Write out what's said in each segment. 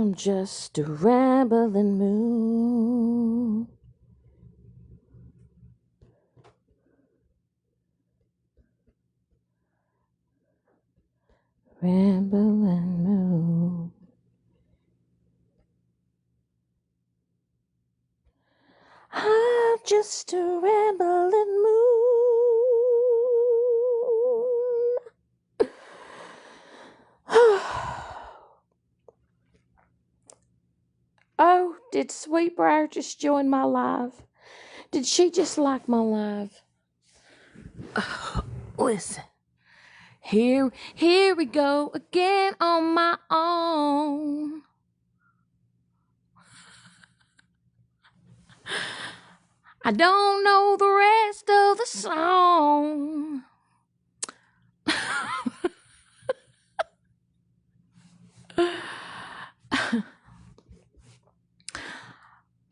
I'm just a rambling moon. Rambling moon. I'm just a rambling moon. Oh, did Sweetbriar just join my live? Did she just like my live? Listen. Here we go again on my own. I don't know the rest of the song.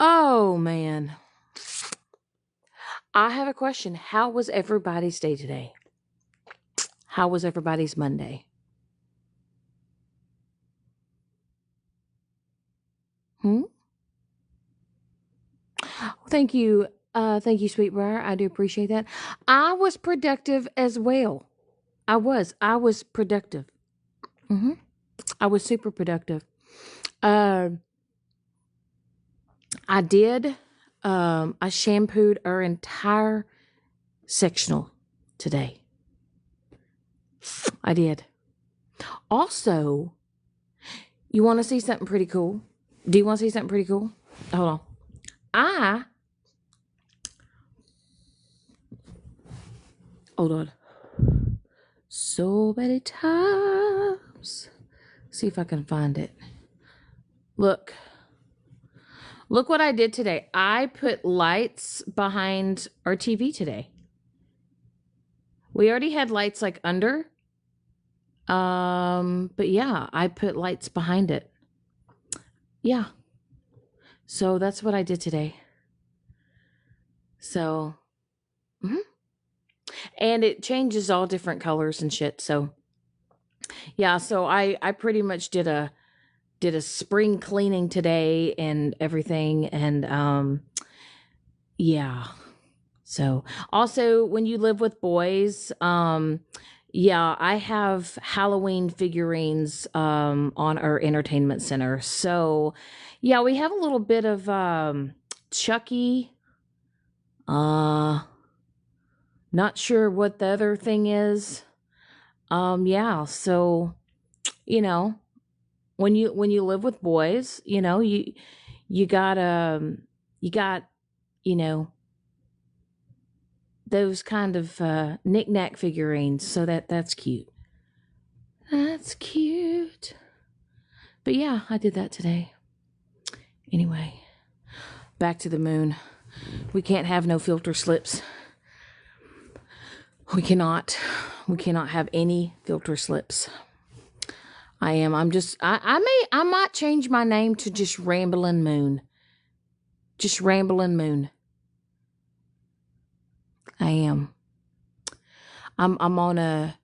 Oh, man. I have a question. How was everybody's day today? How was everybody's Monday? Thank you. Thank you, Sweetbriar. I do appreciate that. I was productive as well. I was productive. I was super productive. I did. I shampooed our entire sectional today. I did. Also, you want to see something pretty cool? Do you want to see something pretty cool? Hold on. Hold on. So many times. See if I can find it. Look what I did today. I put lights behind our TV today. We already had lights like under. But yeah, I put lights behind it. Yeah. So that's what I did today. So, and it changes all different colors and shit. So yeah, so I pretty much did a spring cleaning today and everything. And, yeah. So also when you live with boys, yeah, I have Halloween figurines, on our entertainment center. So yeah, we have a little bit of, Chucky, not sure what the other thing is. Yeah, so, you know, when you live with boys, you know, you got, you know, those kind of, knick-knack figurines. So that's cute. That's cute. But yeah, I did that today. Anyway, back to the moon. We can't have no filter slips. We cannot have any filter slips. I might change my name to just Ramblin' Moon. Just Ramblin' Moon. I am. I'm on a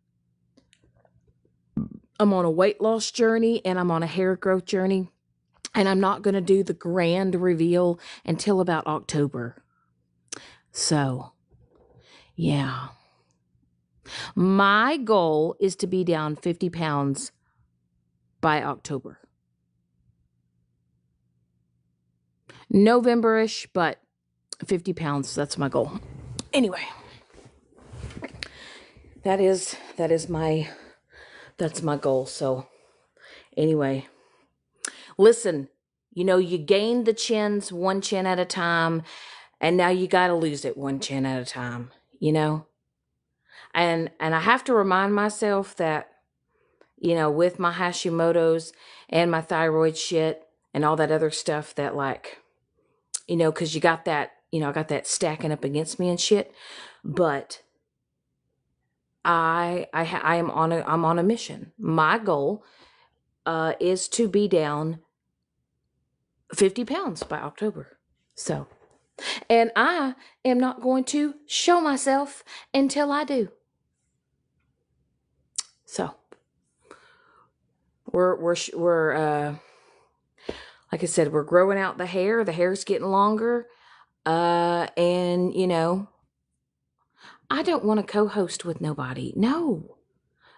weight loss journey, and I'm on a hair growth journey, and I'm not going to do the grand reveal until about October. So, yeah. My goal is to be down 50 pounds by October. November-ish, but 50 pounds, that's my goal. Anyway, that's my goal. So anyway, listen, you know, you gain the chins one chin at a time, and now you got to lose it one chin at a time, you know? And I have to remind myself that, you know, with my Hashimoto's and my thyroid shit and all that other stuff, that, like, you know, cause you got that, you know, I got that stacking up against me and shit, but I'm on a mission. My goal, is to be down 50 pounds by October. So, and I am not going to show myself until I do. So we're Like I said, we're growing out the hair. The hair's getting longer. And, you know, I don't want to co-host with nobody. No.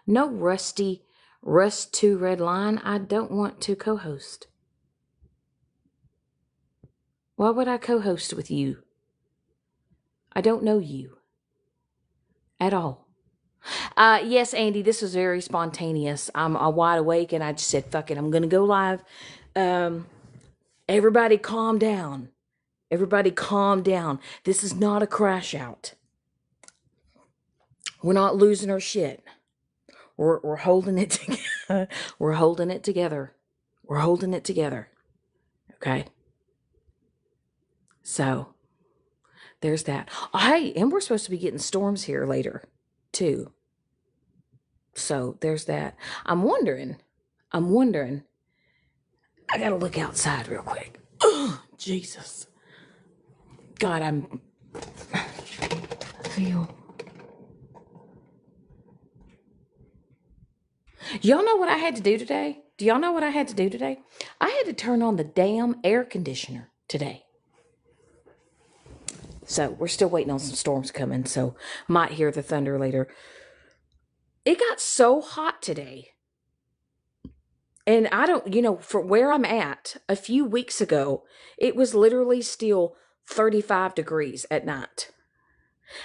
No Rust 2 Red Line. I don't want to co-host. Why would I co-host with you? I don't know you at all. Yes, Andy, this was very spontaneous. I'm wide awake and I just said, fuck it, I'm going to go live. Everybody calm down. Everybody calm down. This is not a crash out. We're not losing our shit. We're holding it together. We're holding it together. We're holding it together. Okay? So, there's that. Hey, and we're supposed to be getting storms here later, too. So, there's that. I'm wondering. I gotta look outside real quick. Oh, Jesus. God, I feel. Y'all know what I had to do today? Do y'all know what I had to do today? I had to turn on the damn air conditioner today. So we're still waiting on some storms coming, so might hear the thunder later. It got so hot today. And I don't, you know, for where I'm at, a few weeks ago, it was literally still 35 degrees at night.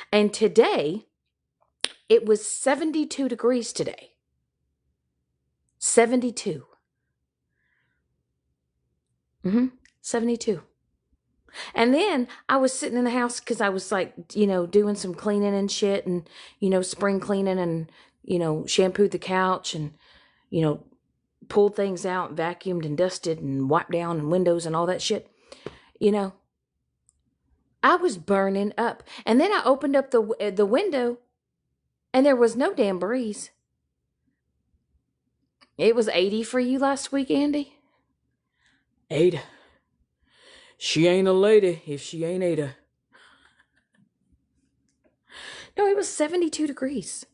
And today, it was 72 degrees today. 72. 72. And then I was sitting in the house because I was like, you know, doing some cleaning and shit and, you know, spring cleaning and, you know, shampooed the couch and, you know, pulled things out, vacuumed and dusted and wiped down and windows and all that shit. You know, I was burning up. And then I opened up the window and there was no damn breeze. It was 80 for you last week, Andy? Ada. She ain't a lady if she ain't Ada. No, it was 72 degrees.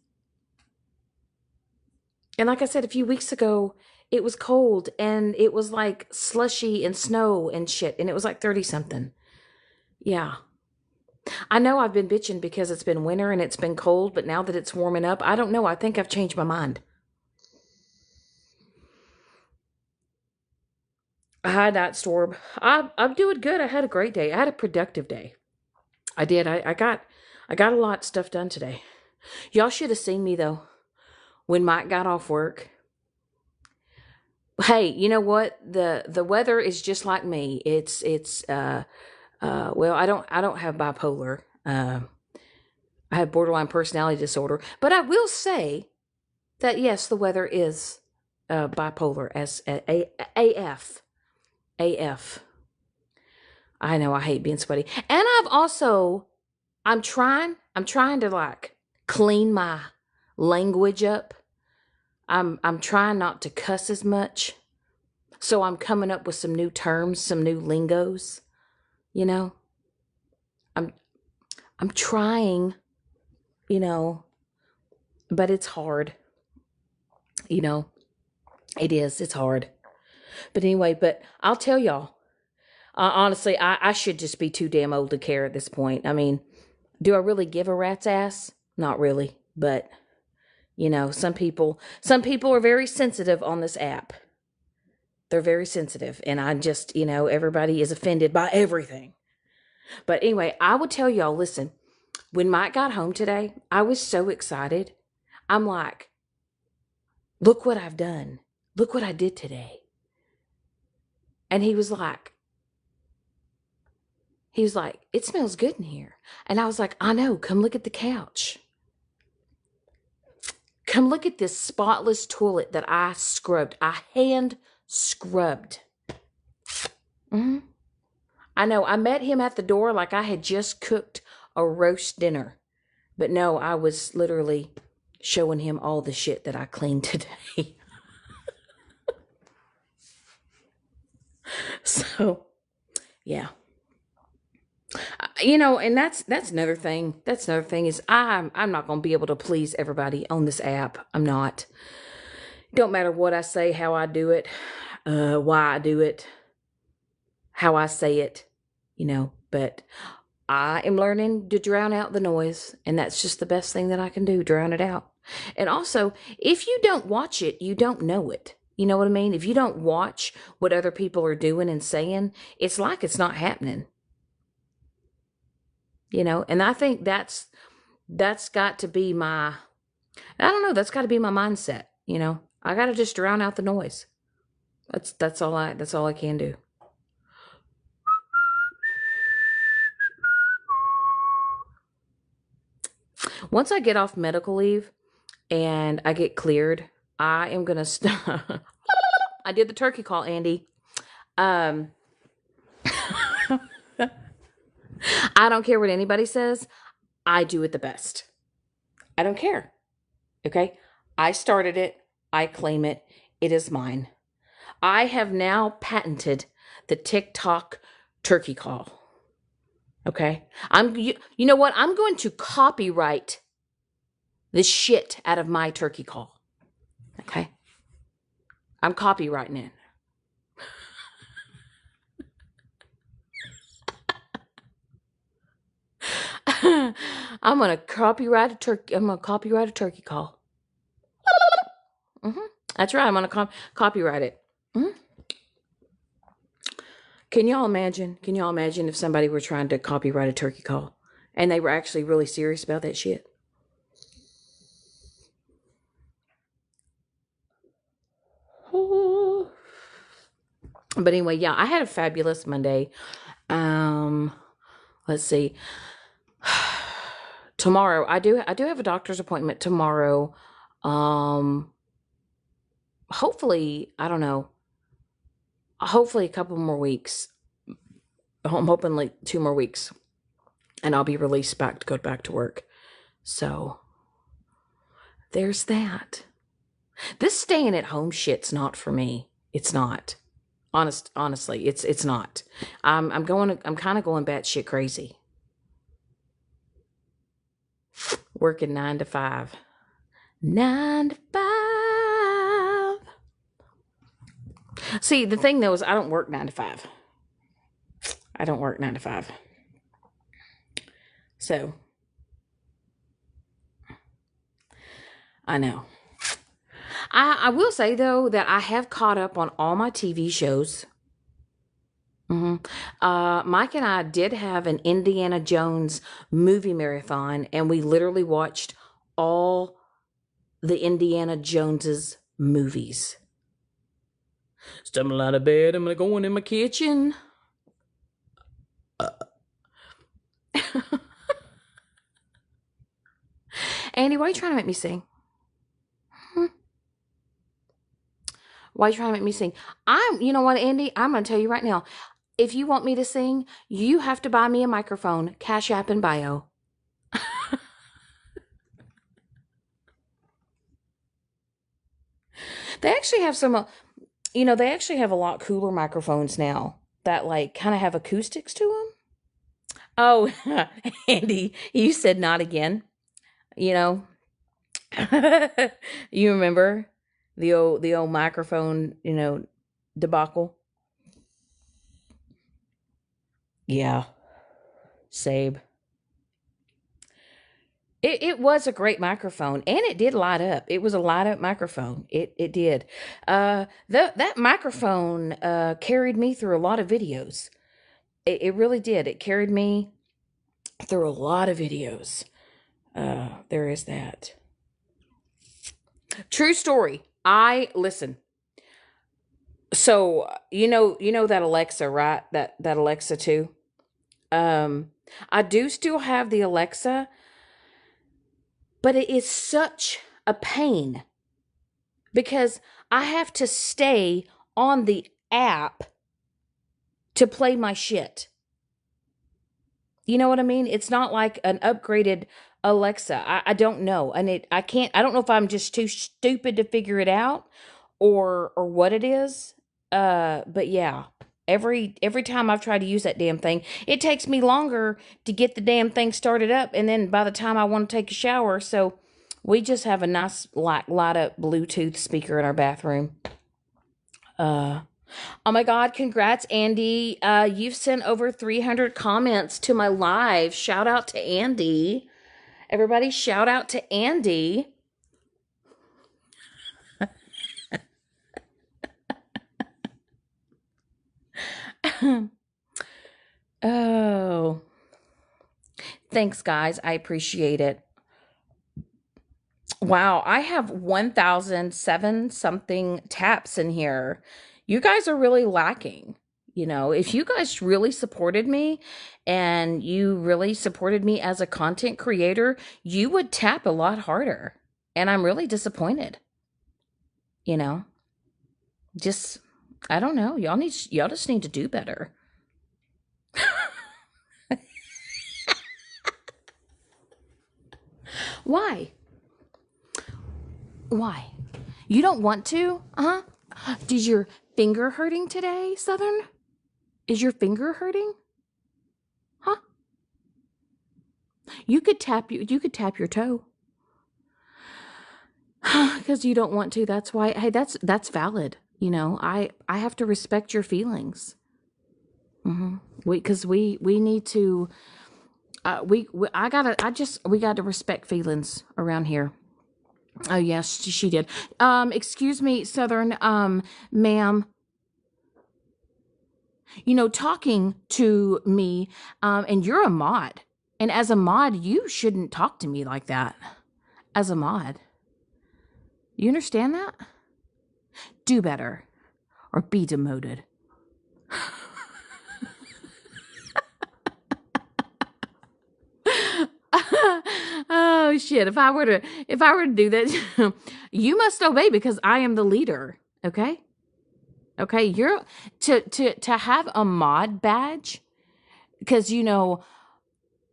And like I said, a few weeks ago, it was cold and it was like slushy and snow and shit. And it was like 30 something. Yeah. I know I've been bitching because it's been winter and it's been cold, but now that it's warming up, I don't know. I think I've changed my mind. Hi, Night Storm. I'm doing good. I had a great day. I had a productive day. I did. I got a lot of stuff done today. Y'all should have seen me though when Mike got off work. Hey, you know what? The weather is just like me. It's well, I don't have bipolar. I have borderline personality disorder, but I will say that yes, the weather is bipolar as AF. AF. I know I hate being sweaty. And I'm trying to like clean my language up. I'm trying not to cuss as much. So I'm coming up with some new terms, some new lingos, you know. I'm trying, you know, but it's hard. You know, it is. It's hard. But anyway, but I'll tell y'all, honestly, I should just be too damn old to care at this point. I mean, do I really give a rat's ass? Not really, but you know, some people are very sensitive on this app. They're very sensitive, and I just, you know, everybody is offended by everything. But anyway, I will tell y'all, listen, when Mike got home today, I was so excited. I'm like, look what I've done. Look what I did today. And he was like, it smells good in here. And I was like, I know, come look at the couch. Come look at this spotless toilet that I scrubbed. I hand scrubbed. I know, I met him at the door like I had just cooked a roast dinner. But no, I was literally showing him all the shit that I cleaned today. So, yeah. You know, and that's another thing. That's another thing is I'm not going to be able to please everybody on this app. I'm not. Don't matter what I say, how I do it, why I do it. how I say it, but I am learning to drown out the noise, and that's just the best thing that I can do, drown it out. And also, if you don't watch it, you don't know it. You know what I mean? If you don't watch what other people are doing and saying, it's like it's not happening. And I think that's got to be my, I don't know, that's got to be my mindset. I got to just drown out the noise. That's all I can do. Once I get off medical leave and I get cleared, I am going to I did the turkey call, Andy. I don't care what anybody says. I do it the best. I don't care. Okay? I started it. I claim it. It is mine. I have now patented the TikTok turkey call. Okay? You know what? I'm going to copyright the shit out of my turkey call. Okay? I'm copywriting it. I'm gonna copyright a turkey call. That's right. I'm gonna copyright it. Can y'all imagine? If somebody were trying to copyright a turkey call and they were actually really serious about that shit? But anyway, yeah, I had a fabulous Monday. Let's see. Tomorrow, I do have a doctor's appointment tomorrow. Hopefully, I don't know. Hopefully a couple more weeks. I'm hoping like 2 more weeks, and I'll be released back to go back to work. So there's that. This staying at home shit's not for me. It's not. Honestly, it's not. I'm kind of going batshit crazy. Working 9 to 5. 9 to 5. See, the thing though is I don't work 9 to 5. I don't work 9 to 5. So, I know. I will say though that I have caught up on all my TV shows. Mike and I did have an Indiana Jones movie marathon, and we literally watched all the Indiana Joneses movies. Stumbling out of bed, I'm gonna go in my kitchen. Andy, why are you trying to make me sing? Why are you trying to make me sing? You know what, Andy? I'm going to tell you right now. If you want me to sing, you have to buy me a microphone. Cash App and bio. They actually have they actually have a lot cooler microphones now that like kind of have acoustics to them. Oh, Andy, you said not again. You remember the old microphone, debacle? Yeah. Sabe. It was a great microphone, and it did light up. It was a light up microphone. It did. That microphone carried me through a lot of videos. It really did. It carried me through a lot of videos. There is that. True story. Listen. So you know that Alexa, right? That Alexa too. I do still have the Alexa, but it is such a pain because I have to stay on the app to play my shit. You know what I mean? It's not like an upgraded Alexa. I don't know. And I don't know if I'm just too stupid to figure it out or what it is. But yeah, every time I've tried to use that damn thing, it takes me longer to get the damn thing started up. And then by the time I want to take a shower, so we just have a nice light up Bluetooth speaker in our bathroom. Oh my God, congrats, Andy. You've sent over 300 comments to my live. Shout out to Andy. Everybody, shout out to Andy. Oh, thanks, guys. I appreciate it. Wow, I have 1,007 something taps in here. You guys are really lacking. You know, if you guys really supported me and you really supported me as a content creator, you would tap a lot harder. And I'm really disappointed. You know, just, I don't know. Y'all just need to do better. Why? Why? You don't want to? Uh huh. Did your finger hurting today, Southern? Is your finger hurting? Huh? You could tap your toe. Because you don't want to. That's why. Hey, that's valid. You know, I have to respect your feelings. Because we need to. We got to respect feelings around here. Oh yes, she did. Excuse me, Southern. Ma'am. You know, talking to me. And you're a mod, and as a mod, you shouldn't talk to me like that. As a mod, you understand that? Do better, or be demoted. Oh shit, if I were to do that, you must obey because I am the leader, okay? Okay, you're to have a mod badge because you know,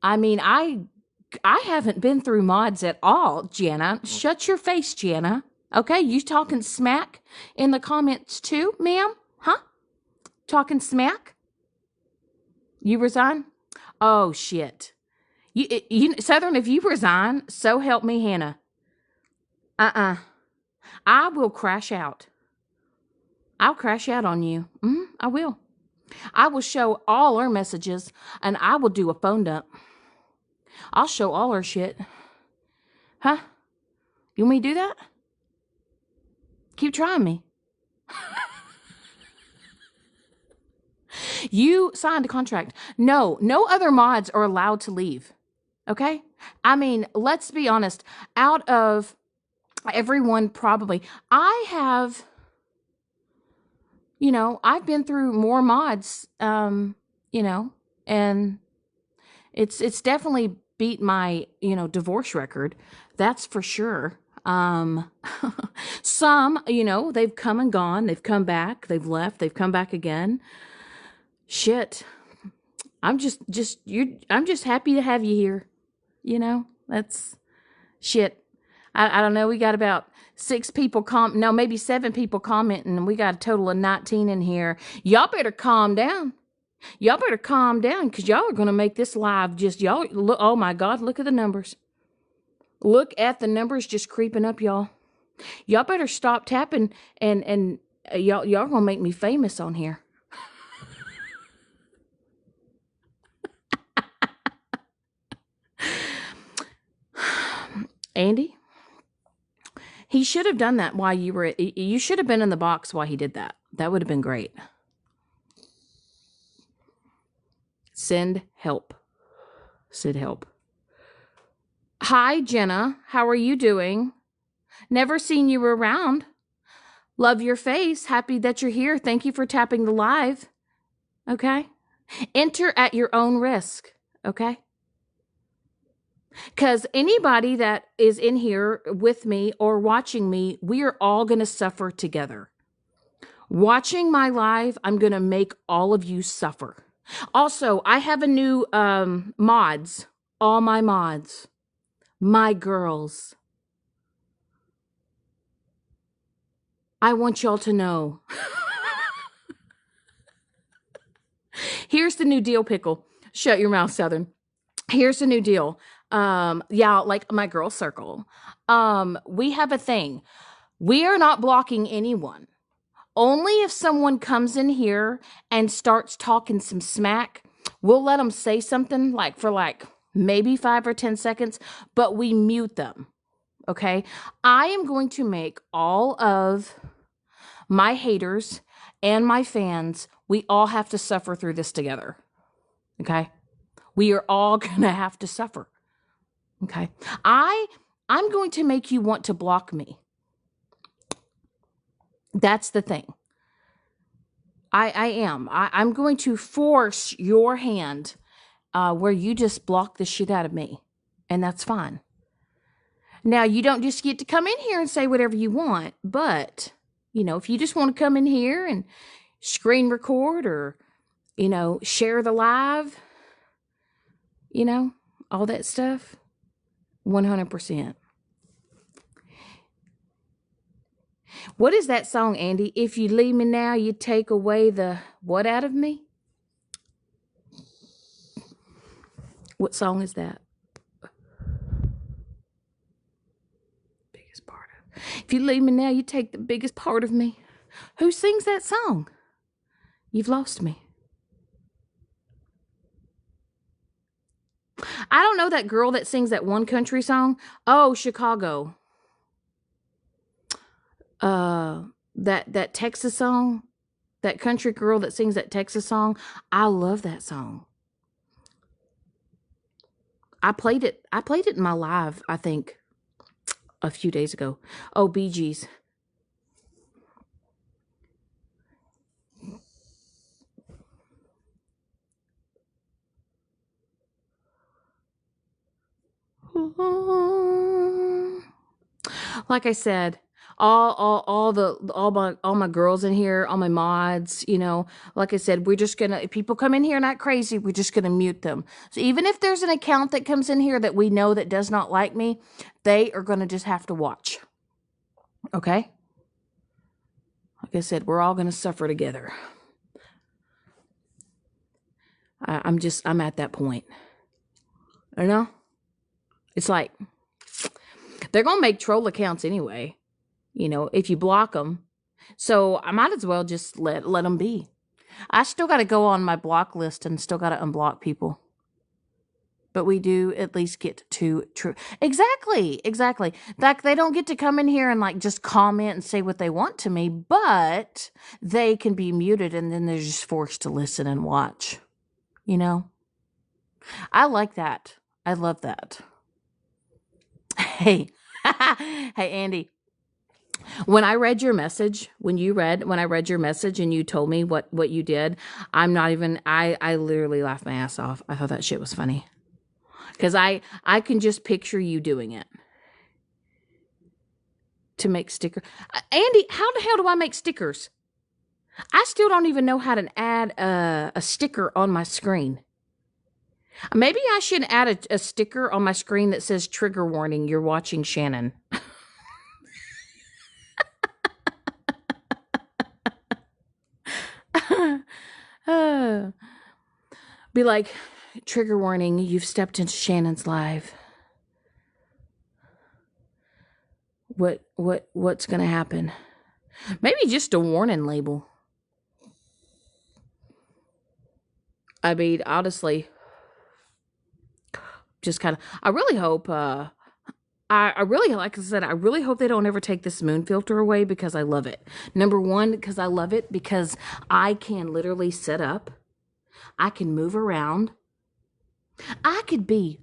I mean, I haven't been through mods at all, Jana. Shut your face, Jana. Okay, you talking smack in the comments too, ma'am? Huh? Talking smack? You resign? Oh shit. Southern, if you resign, so help me, Hannah. I will crash out. I'll crash out on you. I will. I will show all our messages and I will do a phone dump. I'll show all our shit. Huh? You want me to do that? Keep trying me. You signed a contract. No other mods are allowed to leave. Okay? I mean, let's be honest. Out of everyone, probably, I have, you know, I've been through more mods, you know, and it's definitely beat my, you know, divorce record. That's for sure. Some, you know, they've come and gone, they've come back, they've left, they've come back again. Shit. I'm just happy to have you here. You know, that's shit. I don't know. We got about 6 people no, maybe 7 people commenting, and we got a total of 19 in here. Y'all better calm down. Y'all better calm down because y'all are going to make this live just y'all. Look, oh my God, look at the numbers. Look at the numbers just creeping up, y'all. Y'all better stop tapping and y'all going to make me famous on here. Andy, he should have done that while you should have been in the box while he did that. That would have been great. Send help. Send help. Hi, Jenna. How are you doing? Never seen you around. Love your face. Happy that you're here. Thank you for tapping the live. Okay? Enter at your own risk. Okay? Because anybody that is in here with me or watching me, we are all going to suffer together. Watching my live, I'm going to make all of you suffer. Also, I have a new mods. All my mods. My girls. I want y'all to know. Here's the new deal, Pickle. Shut your mouth, Southern. Here's the new deal. Yeah, like my girl circle. We have a thing. We are not blocking anyone. only if someone comes in here and starts talking some smack, we'll let them say something like for like maybe 5 or 10 seconds, but we mute them. Okay. I am going to make all of my haters and my fans, we all have to suffer through this together. Okay. We are all going to have to suffer. Okay. I'm going to make you want to block me. That's the thing. I am. I'm going to force your hand where you just block the shit out of me. And that's fine. Now, you don't just get to come in here and say whatever you want. But, you know, if you just want to come in here and screen record or, you know, share the live, you know, all that stuff, 100%. What is that song, Andy? If you leave me now, you take away the what out of me? What song is that? Biggest part of. If you leave me now, you take the biggest part of me. Who sings that song? You've lost me. I don't know that girl that sings that one country song. Oh, Chicago. That Texas song, that country girl that sings that Texas song. I love that song. I played it in my live, I think, a few days ago. Oh, Bee Gees. Like I said, all my girls in here, all my mods, you know, like I said, we're just gonna, if people come in here not crazy, we're just gonna mute them. So even if there's an account that comes in here that we know that does not like me, they are gonna just have to watch. Okay? Like I said, we're all gonna suffer together. I'm at that point. You know? It's like, they're gonna make troll accounts anyway. You know, if you block them. So I might as well just let them be. I still got to go on my block list and still got to unblock people. But we do at least get to true. Exactly. Like they don't get to come in here and like just comment and say what they want to me, but they can be muted and then they're just forced to listen and watch. You know? I like that. I love that. Hey. Hey, Andy. When I read your message, when I read your message and you told me what you did, I literally laughed my ass off. I thought that shit was funny. Because I can just picture you doing it. To make stickers. Andy, how the hell do I make stickers? I still don't even know how to add a sticker on my screen. Maybe I should add a sticker on my screen that says trigger warning, you're watching Shannon. Be like, trigger warning, you've stepped into Shannon's live. What's gonna happen? Maybe just a warning label. I mean, honestly, just kind of, I really hope, I really, like I said, I really hope they don't ever take this moon filter away because I love it. Number one, because I love it because I can literally set up. I can move around. I could be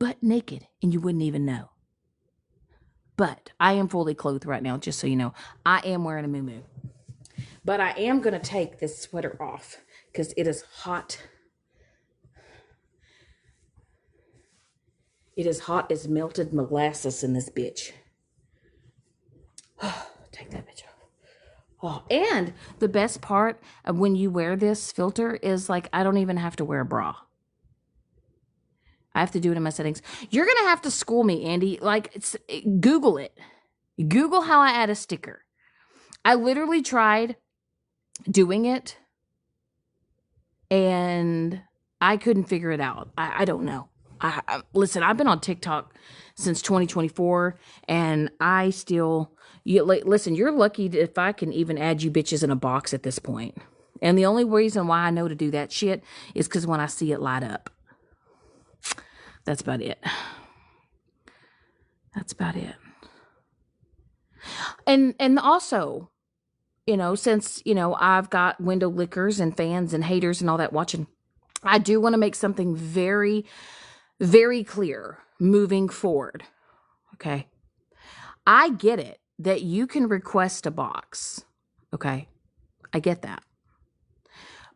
butt naked and you wouldn't even know. But I am fully clothed right now, just so you know. I am wearing a muumuu. But I am going to take this sweater off because it is hot. It is hot as melted molasses in this bitch. Take that bitch off. Oh, and the best part of when you wear this filter is like I don't even have to wear a bra. I have to do it in my settings. You're going to have to school me, Andy. Like, Google it. Google how I add a sticker. I literally tried doing it and I couldn't figure it out. I don't know. Listen, I've been on TikTok since 2024. And I still, listen, you're lucky if I can even add you bitches in a box at this point. And the only reason why I know to do that shit is because when I see it light up. That's about it. That's about it. And also, since, I've got window lickers and fans and haters and all that watching, I do want to make something very, very clear moving forward. Okay. I get it that you can request a box. Okay. I get that.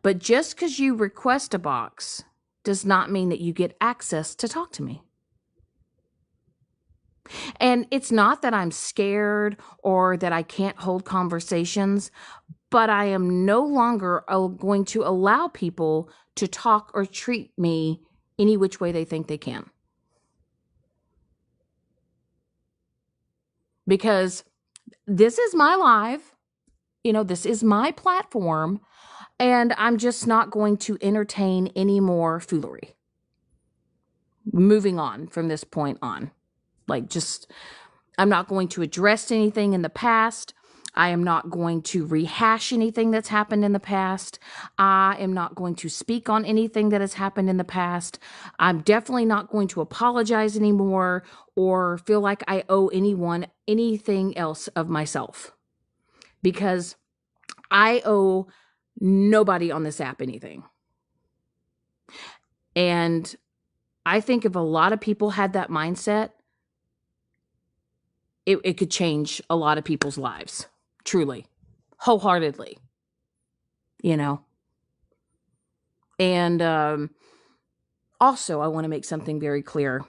But just because you request a box does not mean that you get access to talk to me. And it's not that I'm scared or that I can't hold conversations, but I am no longer going to allow people to talk or treat me any which way they think they can. Because this is my live, this is my platform, and I'm just not going to entertain any more foolery. Moving on from this point on. I'm not going to address anything in the past. I am not going to rehash anything that's happened in the past. I am not going to speak on anything that has happened in the past. I'm definitely not going to apologize anymore or feel like I owe anyone anything else of myself, because I owe nobody on this app anything. And I think if a lot of people had that mindset, it could change a lot of people's lives, truly, wholeheartedly, And also, I want to make something very clear.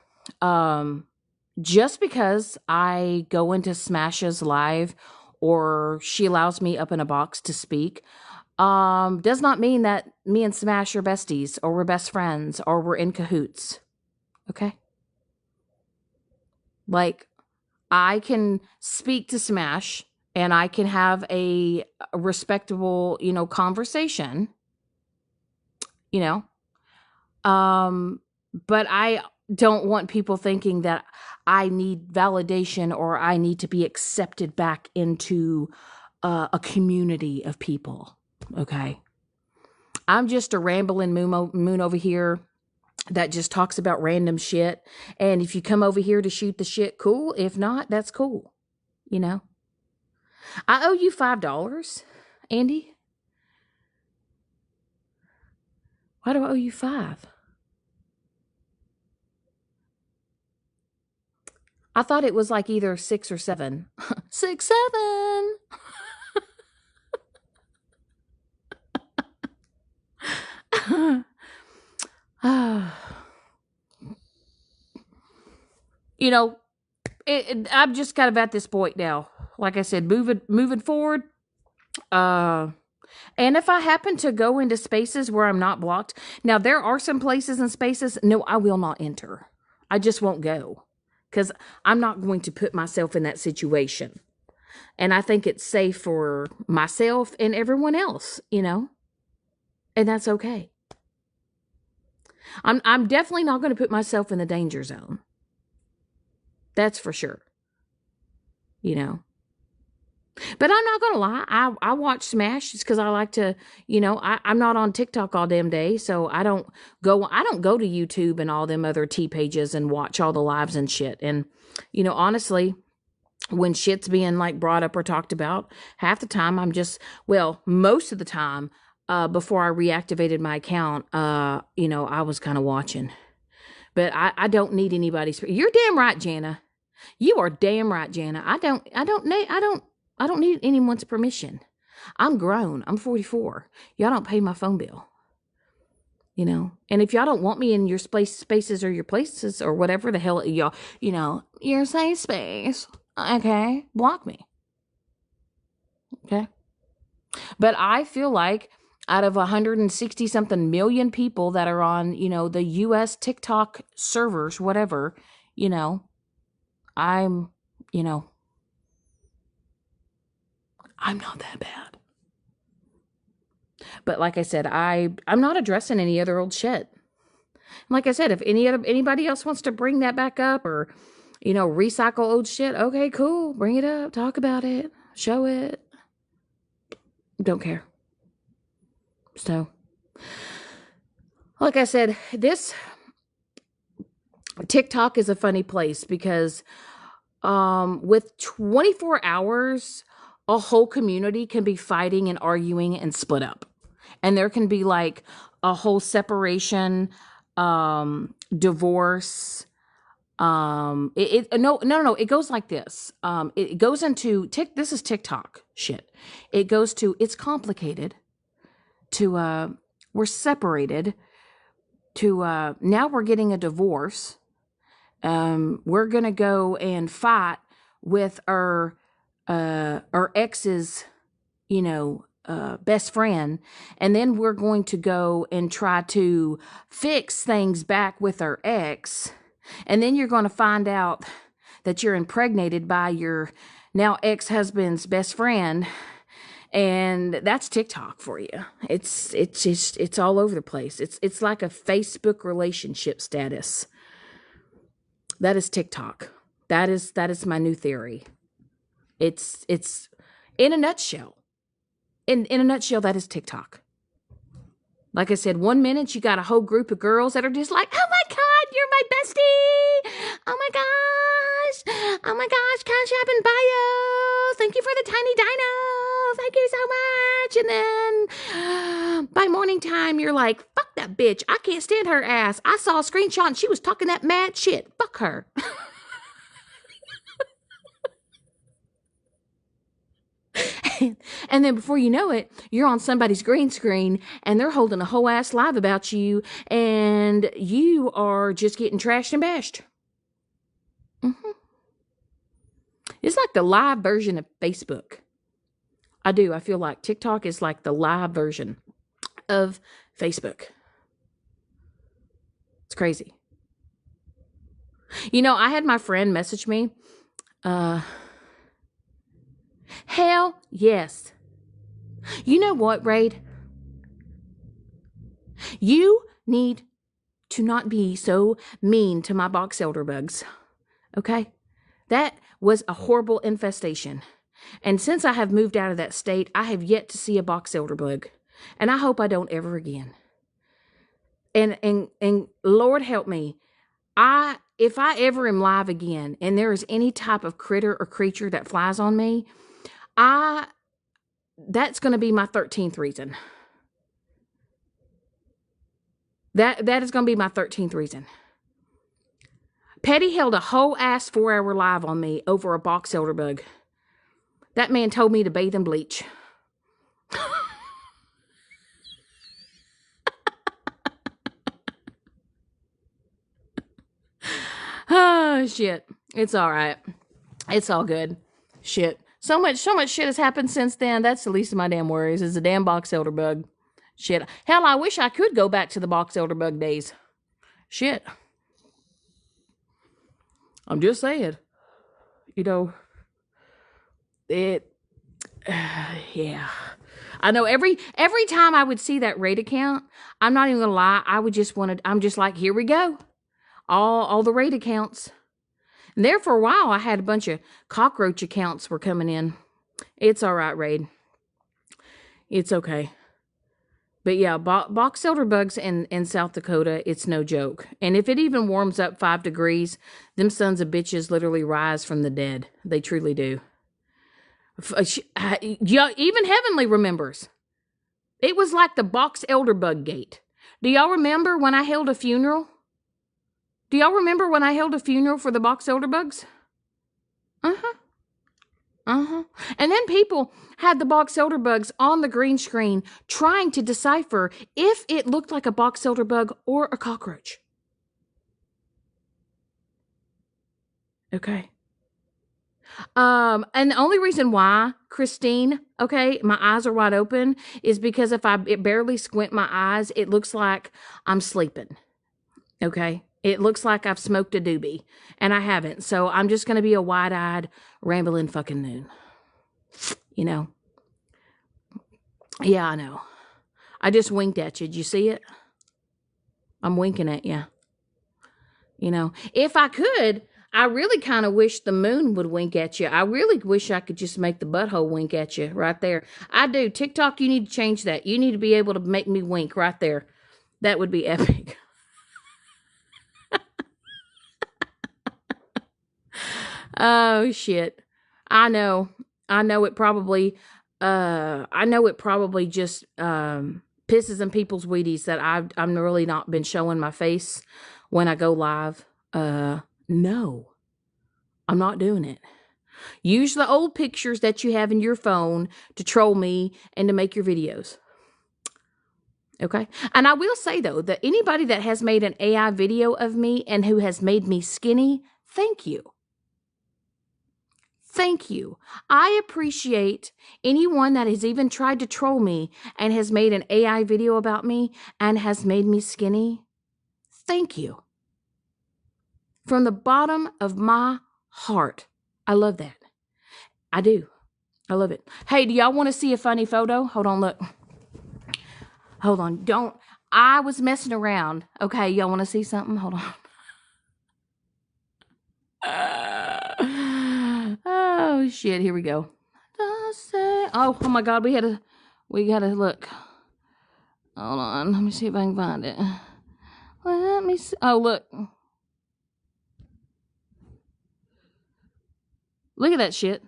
Just because I go into Smash's live or she allows me up in a box to speak, does not mean that me and Smash are besties or we're best friends or we're in cahoots. Okay? I can speak to Smash and I can have a respectable, conversation, but I don't want people thinking that I need validation or I need to be accepted back into a community of people. Okay. I'm just a rambling moon over here that just talks about random shit. And if you come over here to shoot the shit, cool. If not, that's cool. I owe you $5, Andy. Why do I owe you $5? I thought it was like either 6 or 7. 6, 7. I'm just kind of at this point now. Like I said, moving forward. And if I happen to go into spaces where I'm not blocked, now there are some places and spaces, no, I will not enter. I just won't go because I'm not going to put myself in that situation. And I think it's safe for myself and everyone else, and that's okay. I'm definitely not going to put myself in the danger zone. That's for sure. But I'm not going to lie. I watch Smash just because I like to, I'm not on TikTok all damn day. So I don't go to YouTube and all them other T pages and watch all the lives and shit. And, honestly, when shit's being brought up or talked about, half the time most of the time, before I reactivated my account, I was kind of watching. But I don't need anybody's. You're damn right, Jana. You are damn right, Jana. I don't need anyone's permission. I'm grown. I'm 44. Y'all don't pay my phone bill. And if y'all don't want me in your spaces or your places or whatever the hell y'all, your safe space, okay, block me. Okay. But I feel like out of 160 something million people that are on, the US TikTok servers, whatever, I'm not that bad. But like I said, I'm not addressing any other old shit. Like I said, if anybody else wants to bring that back up or Recycle old shit. Okay, cool. Bring it up. Talk about it. Show it. Don't care. So, like I said, this TikTok is a funny place because with 24 hours, a whole community can be fighting and arguing and split up. And there can be like a whole separation, divorce. No. It goes like this. It goes into this is TikTok shit. It goes to, it's complicated to, we're separated to, now we're getting a divorce. We're going to go and fight with our ex's, best friend. And then we're going to go and try to fix things back with our ex. And then you're going to find out that you're impregnated by your now ex-husband's best friend. And that's TikTok for you. It's all over the place. It's like a Facebook relationship status. That is TikTok. That is my new theory. It's in a nutshell. In a nutshell, that is TikTok. Like I said, 1 minute you got a whole group of girls that are just like, oh my God, you're my bestie. Oh my gosh. Oh my gosh, Cash App and bio. Thank you for the tiny dino. Thank you so much. And then by morning time, you're like, fuck that bitch. I can't stand her ass. I saw a screenshot and she was talking that mad shit. Fuck her. And then before you know it, you're on somebody's green screen and they're holding a whole ass live about you and you are just getting trashed and bashed. Mm-hmm. It's like the live version of Facebook. I feel like TikTok is like the live version of Facebook. It's crazy. I had my friend message me, hell yes. You know what, Raid? You need to not be so mean to my box elder bugs. Okay? That was a horrible infestation. And since I have moved out of that state, I have yet to see a box elder bug. And I hope I don't ever again. And Lord help me. If I ever am live again and there is any type of critter or creature that flies on me, that's going to be my 13th reason. That is going to be my 13th reason. Petty held a whole ass 4-hour live on me over a box elder bug. That man told me to bathe in bleach. Oh, shit. It's all right. It's all good. Shit. So much shit has happened since then. That's the least of my damn worries is the damn box elder bug. Shit. Hell, I wish I could go back to the box elder bug days. Shit. I'm just saying. Yeah. I know every time I would see that raid account, I'm not even gonna lie, I'm just like, here we go. All the raid accounts. And there for a while, I had a bunch of cockroach accounts were coming in. It's all right, Raid. It's okay. But yeah, box elder bugs in South Dakota, it's no joke. And if it even warms up 5 degrees, them sons of bitches literally rise from the dead. They truly do. Even Heavenly remembers. It was like the box elder bug gate. Do y'all remember when I held a funeral? Do y'all remember when I held a funeral for the box elder bugs? And then people had the box elder bugs on the green screen trying to decipher if it looked like a box elder bug or a cockroach. Okay. And the only reason why, Christine, okay, my eyes are wide open is because if I barely squint my eyes, it looks like I'm sleeping. Okay. It looks like I've smoked a doobie, and I haven't. So I'm just going to be a wide-eyed, rambling fucking noon. Yeah, I know. I just winked at you. Did you see it? I'm winking at you. If I could, I really kind of wish the moon would wink at you. I really wish I could just make the butthole wink at you right there. I do. TikTok, you need to change that. You need to be able to make me wink right there. That would be epic. Oh shit. I know. I know it probably just pisses in people's Wheaties that I'm really not been showing my face when I go live. No. I'm not doing it. Use the old pictures that you have in your phone to troll me and to make your videos. Okay? And I will say though that anybody that has made an AI video of me and who has made me skinny, thank you. Thank you. I appreciate anyone that has even tried to troll me and has made an AI video about me and has made me skinny. Thank you. From the bottom of my heart. I love that. I do. I love it. Hey, do y'all want to see a funny photo? Hold on, look. Hold on. Don't. I was messing around. Okay, y'all want to see something? Hold on. Oh shit, here we go. Oh my god, we gotta look. Hold on, let me see if I can find it. Let me see. Oh, look. Look at that shit.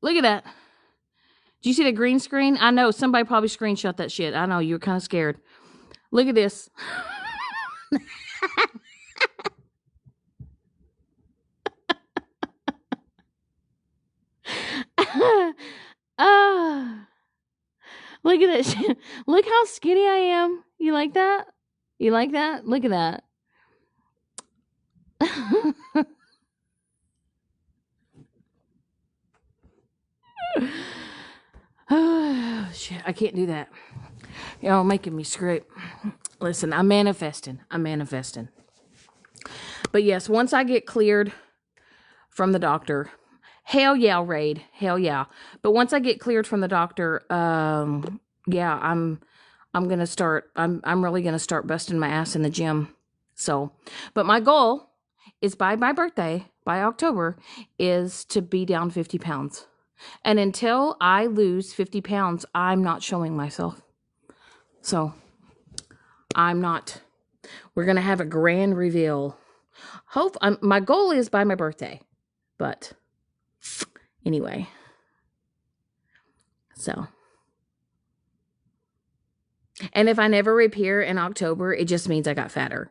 Look at that. Do you see the green screen? I know, somebody probably screenshot that shit. I know, you were kind of scared. Look at this. Look at that shit. Look how skinny I am. You like that? You like that? Look at that. Oh, shit. I can't do that. Y'all making me scrape. Listen, I'm manifesting. But yes, once I get cleared from the doctor, hell yeah, Raid. Hell yeah. But once I get cleared from the doctor, yeah, I'm gonna start. I'm really gonna start busting my ass in the gym. So, but my goal is by my birthday, by October, is to be down 50 pounds. And until I lose 50 pounds, I'm not showing myself. So, I'm not. We're gonna have a grand reveal. My goal is by my birthday, but anyway. So. And if I never appear in October, it just means I got fatter.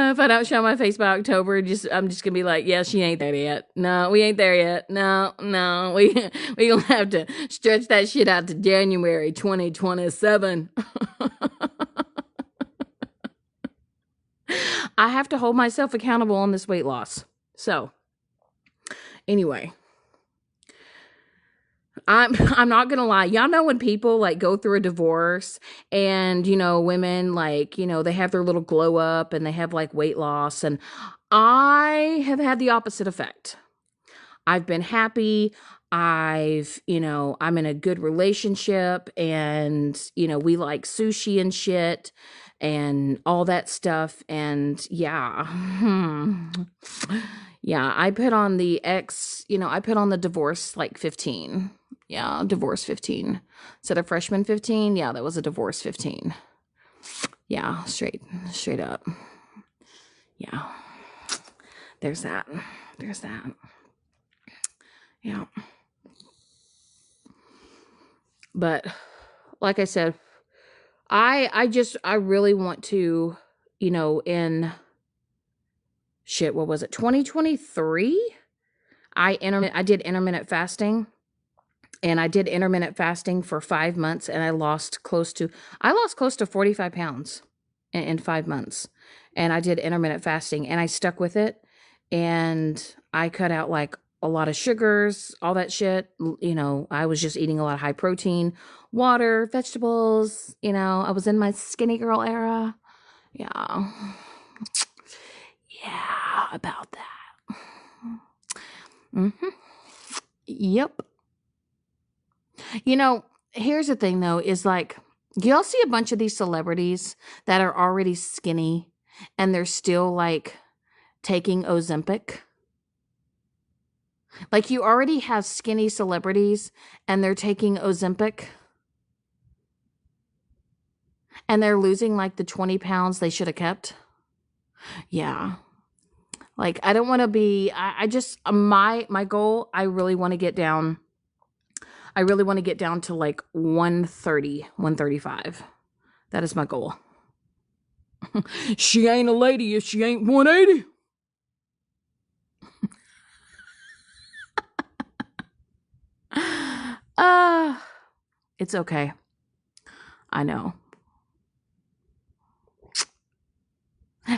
If I don't show my face by October, I'm just gonna be like, yeah, she ain't there yet. No, we ain't there yet. No, we gonna have to stretch that shit out to January 2027. I have to hold myself accountable on this weight loss. So, anyway. I'm not gonna lie. Y'all know when people like go through a divorce and, women like, they have their little glow up and they have like weight loss, and I have had the opposite effect. I've been happy. I'm in a good relationship, and, we like sushi and shit and all that stuff. And yeah. Yeah, I put on the divorce like 15. Yeah, divorce 15. Instead of freshman 15, yeah, that was a divorce 15. Yeah, straight up. Yeah. There's that. Yeah. But like I said, I really want to, in shit, what was it? 2023? I did intermittent fasting. And I did intermittent fasting for 5 months, and I lost close to 45 pounds in 5 months. And I did intermittent fasting, and I stuck with it. And I cut out like a lot of sugars, all that shit. I was just eating a lot of high protein, water, vegetables. I was in my skinny girl era. Yeah. Yeah, about that. Mm-hmm. Yep. here's the thing though, is like, y'all see a bunch of these celebrities that are already skinny and they're still like taking Ozempic. Like you already have skinny celebrities and they're taking Ozempic and they're losing like the 20 pounds they should have kept. Yeah. Like I don't want to be, I just, my goal, I really want to get down to like 130, 135. That is my goal. She ain't a lady if she ain't 180. It's okay. I know.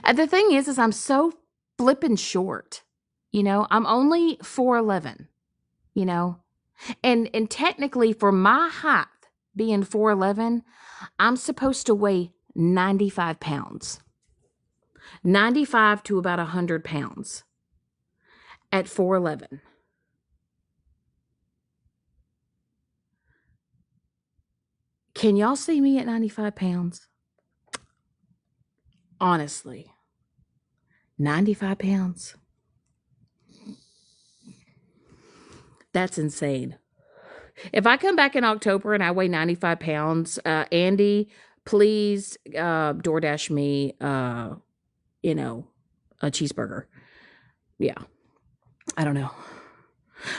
And the thing is I'm so flippin' short. You know, I'm only 4'11", you know? And technically for my height being 4'11", I'm supposed to weigh 95 pounds. 95 to about 100 pounds at 4'11". Can y'all see me at 95 pounds? Honestly, 95 pounds? That's insane. If I come back in October and I weigh 95 pounds, Andy, please DoorDash me, you know, a cheeseburger. Yeah. I don't know.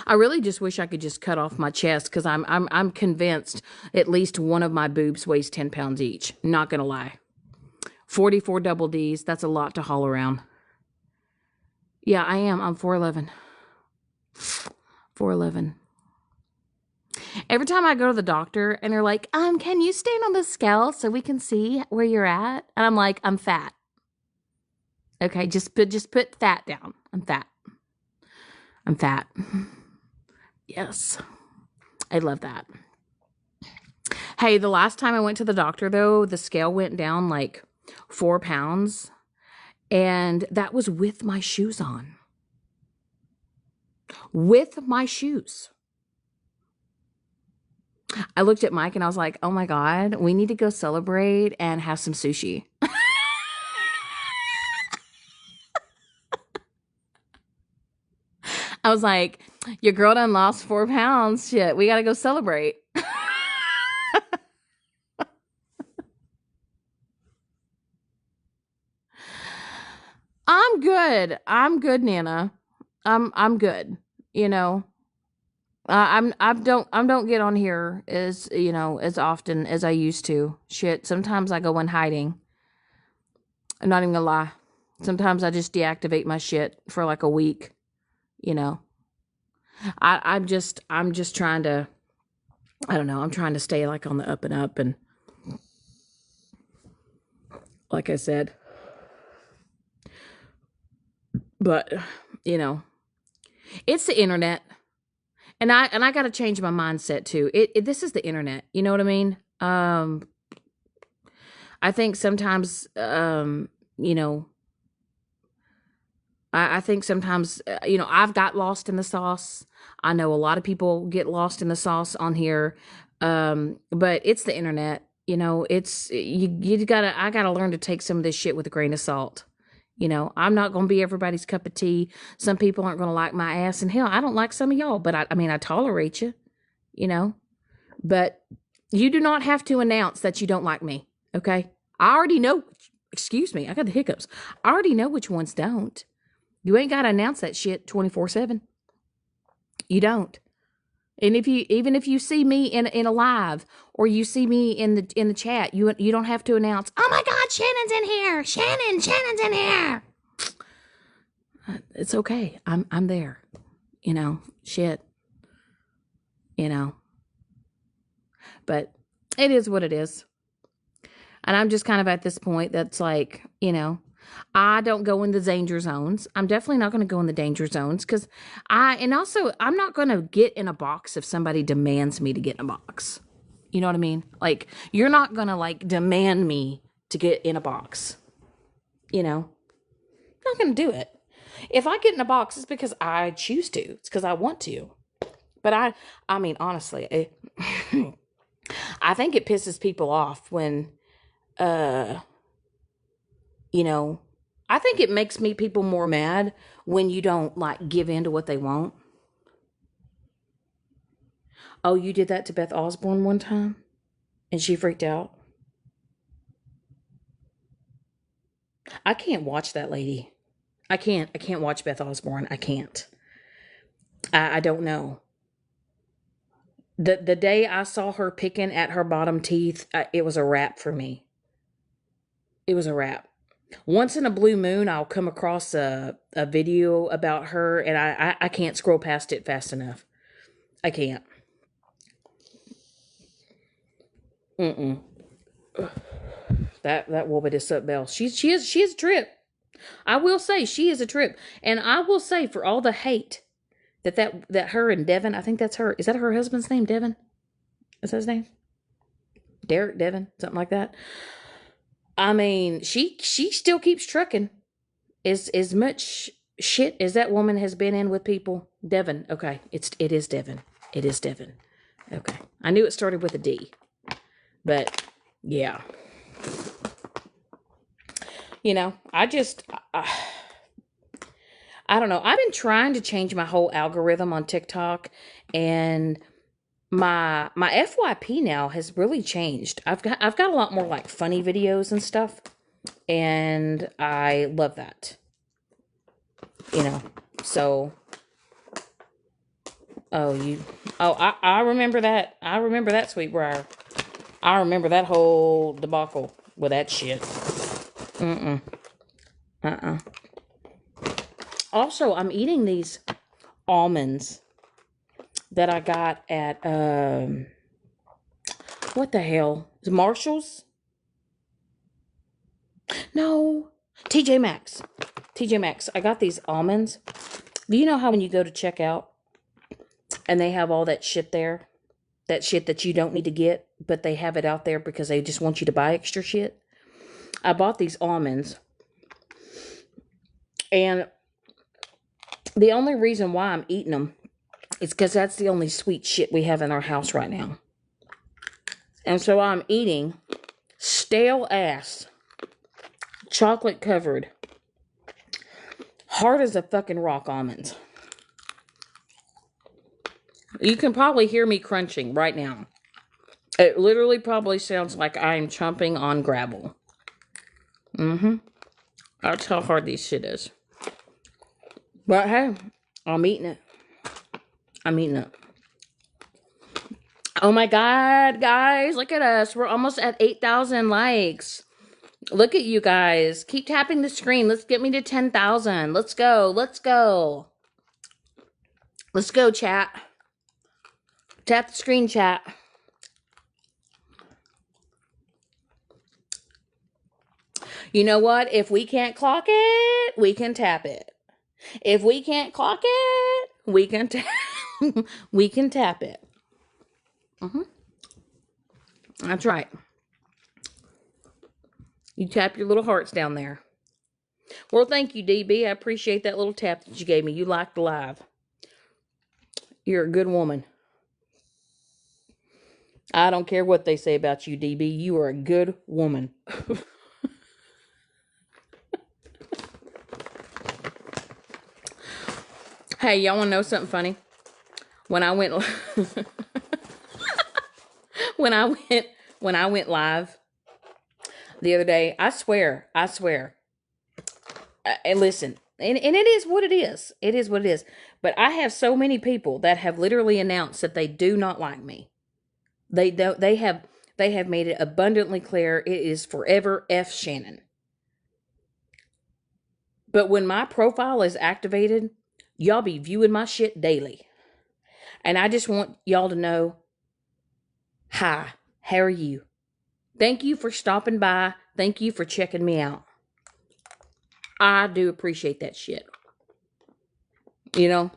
I really just wish I could just cut off my chest because I'm convinced at least one of my boobs weighs 10 pounds each. Not gonna lie. 44 double D's. That's a lot to haul around. Yeah, I am. I'm 4'11". 4'11". Every time I go to the doctor and they're like, can you stand on the scale so we can see where you're at? And I'm like, I'm fat. Okay, just put fat down. I'm fat. I'm fat. Yes. I love that. Hey, the last time I went to the doctor though, the scale went down like 4 pounds. And that was with my shoes on. With my shoes. I looked at Mike and I was like, oh my God, we need to go celebrate and have some sushi. I was like, your girl done lost 4 pounds. Shit, we got to go celebrate. I'm good. I'm good, Nana. I'm good. You know, I don't get on here as, you know, as often as I used to. Shit, sometimes I go in hiding. I'm not even gonna lie. Sometimes I just deactivate my shit for like a week. You know, I'm just trying to, I don't know. I'm trying to stay like on the up and up, and like I said, but you know, it's the internet. And I got to change my mindset too. This is the internet. You know what I mean? I think sometimes, you know, I think sometimes, you know, I've got lost in the sauce. I know a lot of people get lost in the sauce on here. But it's the internet. You know, I gotta learn to take some of this shit with a grain of salt. You know, I'm not going to be everybody's cup of tea. Some people aren't going to like my ass. And hell, I don't like some of y'all, but I mean, I tolerate you, you know, but you do not have to announce that you don't like me. Okay. I already know, excuse me, I got the hiccups. I already know which ones don't. You ain't got to announce that shit 24/7. You don't. And even if you see me in a live or you see me in the chat, you don't have to announce, oh my God, Shannon's in here. Shannon's in here. It's okay. I'm there. You know, shit. You know. But it is what it is. And I'm just kind of at this point that's like, you know, I don't go in the danger zones. I'm definitely not going to go in the danger zones because I'm not going to get in a box if somebody demands me to get in a box. You know what I mean? Like, you're not going to like demand me to get in a box. You know, I'm not going to do it. If I get in a box, it's because I choose to. It's because I want to. But I mean, honestly, I think it pisses people off when, uh, you know, I think it makes people more mad when you don't like give in to what they want. Oh, you did that to Beth Osborne one time and she freaked out. I can't watch that lady. I can't watch Beth Osborne. I can't. I don't know. The day I saw her picking at her bottom teeth, it was a wrap for me. It was a wrap. Once in a blue moon, I'll come across a video about her, and I can't scroll past it fast enough. I can't. Mm-mm. That woman is something else. She is a trip. I will say she is a trip, and I will say for all the hate that her and Devin, I think that's her. Is that her husband's name? Devin? Is that his name? Derek Devin, something like that. I mean, she still keeps trucking. As much shit as that woman has been in with people. Devin, okay, it is Devin. It is Devin. Okay, I knew it started with a D, but yeah, I don't know. I've been trying to change my whole algorithm on TikTok, and my FYP now has really changed. I've got a lot more like funny videos and stuff, and I love that. You know. So, oh you, oh I remember that. I remember that Sweetbriar. I remember that whole debacle with that shit. Mm-mm. Uh-uh. Also, I'm eating these almonds that I got at what the hell? Is it Marshall's? No. TJ Maxx. TJ Maxx. I got these almonds. Do you know how when you go to check out and they have all that shit there? That shit that you don't need to get, but they have it out there because they just want you to buy extra shit? I bought these almonds, and the only reason why I'm eating them is because that's the only sweet shit we have in our house right now. And so I'm eating stale ass, chocolate covered, hard as a fucking rock almonds. You can probably hear me crunching right now. It literally probably sounds like I'm chomping on gravel. Mm-hmm. That's how hard this shit is. But hey, I'm eating it. I'm eating it. Oh my God, guys, look at us. We're almost at 8,000 likes. Look at you guys. Keep tapping the screen. Let's get me to 10,000. Let's go. Let's go. Let's go, chat. Tap the screen, chat. You know what? If we can't clock it, we can tap it. If we can't clock it, we can tap. We can tap it. That's right. You tap your little hearts down there. Well, thank you, DB. I appreciate that little tap that you gave me. You liked the live. You're a good woman. I don't care what they say about you, DB. You are a good woman. Hey, y'all want to know something funny? When I went, when I went, when I went live the other day, I swear. And listen, and it is what it is. It is what it is. But I have so many people that have literally announced that they do not like me. They have made it abundantly clear it is forever F Shannon. But when my profile is activated, y'all be viewing my shit daily. And I just want y'all to know, hi, how are you? Thank you for stopping by. Thank you for checking me out. I do appreciate that shit. You know,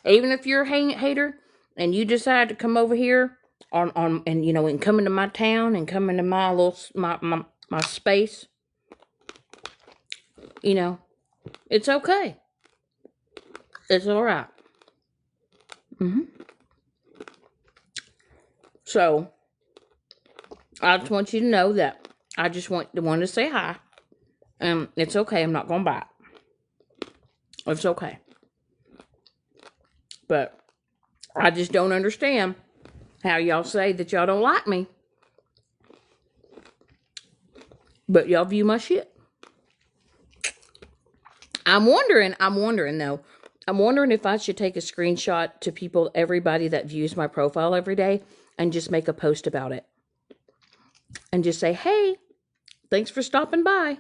even if you're a hater and you decide to come over here on and and come into my town and come into my little my space, it's okay. It's all right. So I just want you to know that I just wanted to say hi. It's okay. I'm not going to bite. It's okay. But I just don't understand how y'all say that y'all don't like me, but y'all view my shit. I'm wondering though. I'm wondering if I should take a screenshot to everybody that views my profile every day and just make a post about it. And just say, hey, thanks for stopping by.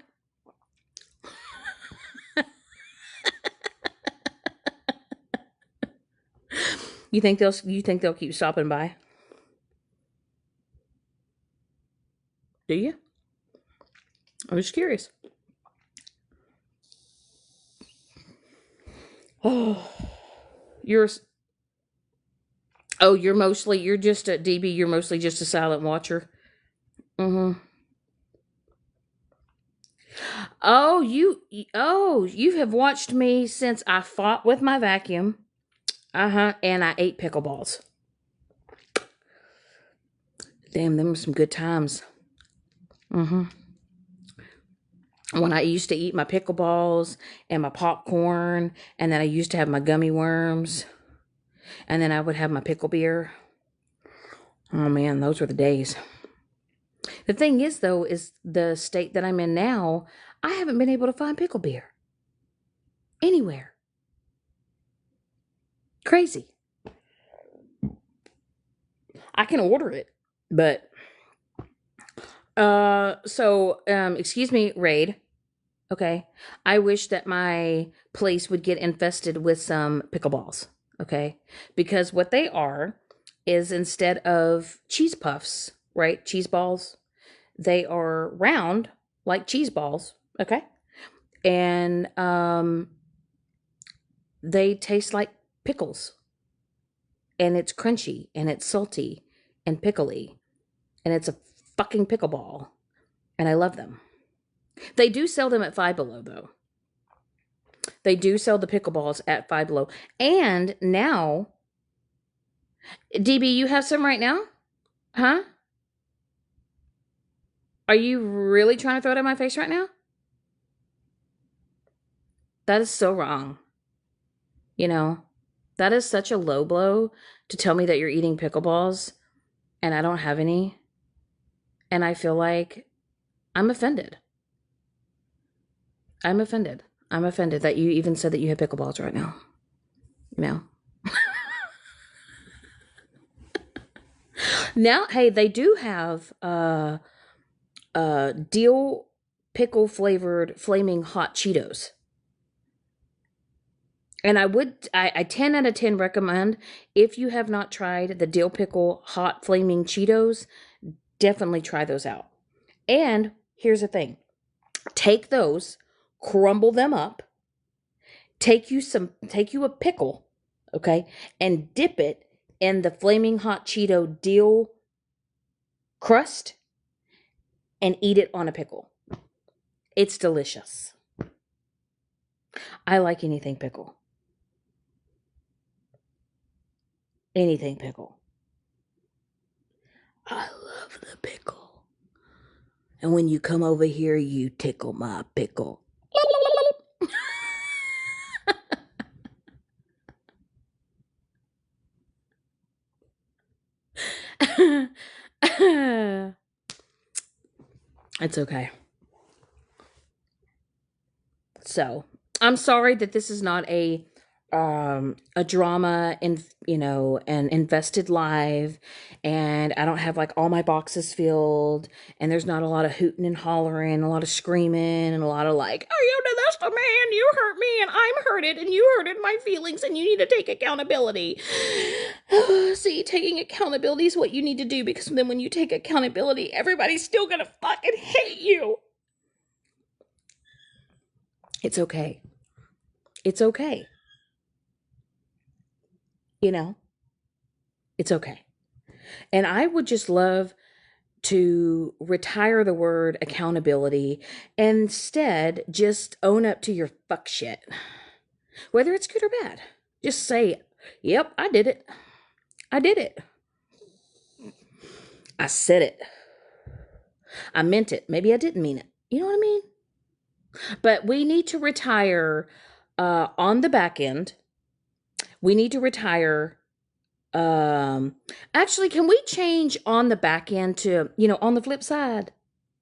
You think they'll keep stopping by? Do you? I'm just curious. Oh, you're just a DB. You're mostly just a silent watcher. Mm-hmm. Oh, you have watched me since I fought with my vacuum. And I ate pickleballs. Damn, them were some good times. Mm-hmm. When I used to eat my pickleballs and my popcorn, and then I used to have my gummy worms, and then I would have my pickle beer. Oh man, those were the days. The thing is, though, is the state that I'm in now, I haven't been able to find pickle beer anywhere. Crazy. I can order it, but excuse me, Raid. Okay. I wish that my place would get infested with some pickleballs. Okay. Because what they are is, instead of cheese puffs, right? Cheese balls, they are round like cheese balls. Okay. And they taste like pickles. And it's crunchy and it's salty and pickly. And it's a fucking pickleball. And I love them. They do sell them at Five Below, though. They do sell the pickleballs at Five Below. And now, DB, you have some right now? Huh? Are you really trying to throw it in my face right now? That is so wrong. You know, that is such a low blow to tell me that you're eating pickleballs and I don't have any. And I feel like I'm offended. I'm offended. I'm offended that you even said that you have pickleballs right now. You know? Now, hey, they do have dill pickle flavored flaming hot Cheetos. And I 10 out of 10 recommend, if you have not tried the dill pickle hot flaming Cheetos, definitely try those out. And here's the thing. Take those, crumble them up, take you a pickle, okay, and dip it in the flaming hot Cheeto dill crust and eat it on a pickle. It's delicious. I like anything pickle. Anything pickle. I love the pickle. And when you come over here, you tickle my pickle. It's okay. So, I'm sorry that this is not a drama and an invested live, and I don't have like all my boxes filled, and there's not a lot of hooting and hollering, a lot of screaming, and a lot of like, oh, that's the man, you hurt me and I'm hurted and you hurted my feelings and you need to take accountability. See, taking accountability is what you need to do, because then when you take accountability, everybody's still gonna fucking hate you. It's okay. It's okay. It's okay. And I would just love to retire the word accountability and instead just own up to your fuck shit. Whether it's good or bad. Just say, yep, I did it. I did it. I said it. I meant it. Maybe I didn't mean it. You know what I mean? But we need to retire on the back end. We need to retire. Actually, can we change on the back end to, on the flip side?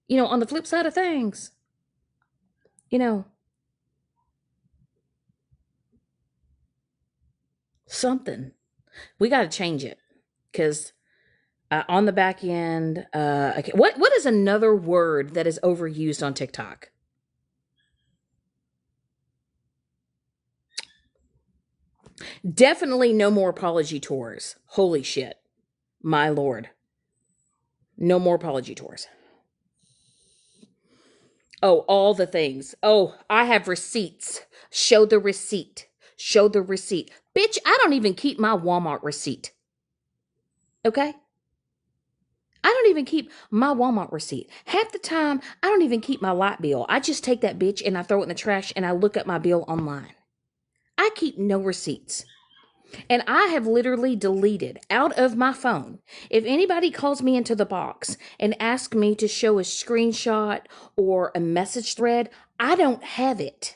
On the flip side of things, you know, something. We got to change it because on the back end, okay. What is another word that is overused on TikTok? Definitely no more apology tours. Holy shit. My lord. No more apology tours. Oh, all the things. Oh, I have receipts. Show the receipt. Show the receipt. Bitch, I don't even keep my Walmart receipt. Okay? I don't even keep my Walmart receipt. Half the time, I don't even keep my light bill. I just take that bitch and I throw it in the trash and I look at my bill online. I keep no receipts. And I have literally deleted out of my phone. If anybody calls me into the box and asks me to show a screenshot or a message thread, I don't have it.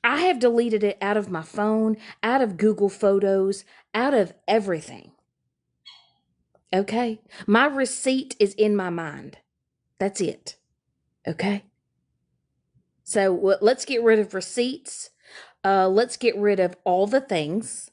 I have deleted it out of my phone, out of Google Photos, out of everything. Okay? My receipt is in my mind. That's it. Okay? So let's get rid of receipts. Let's get rid of all the things.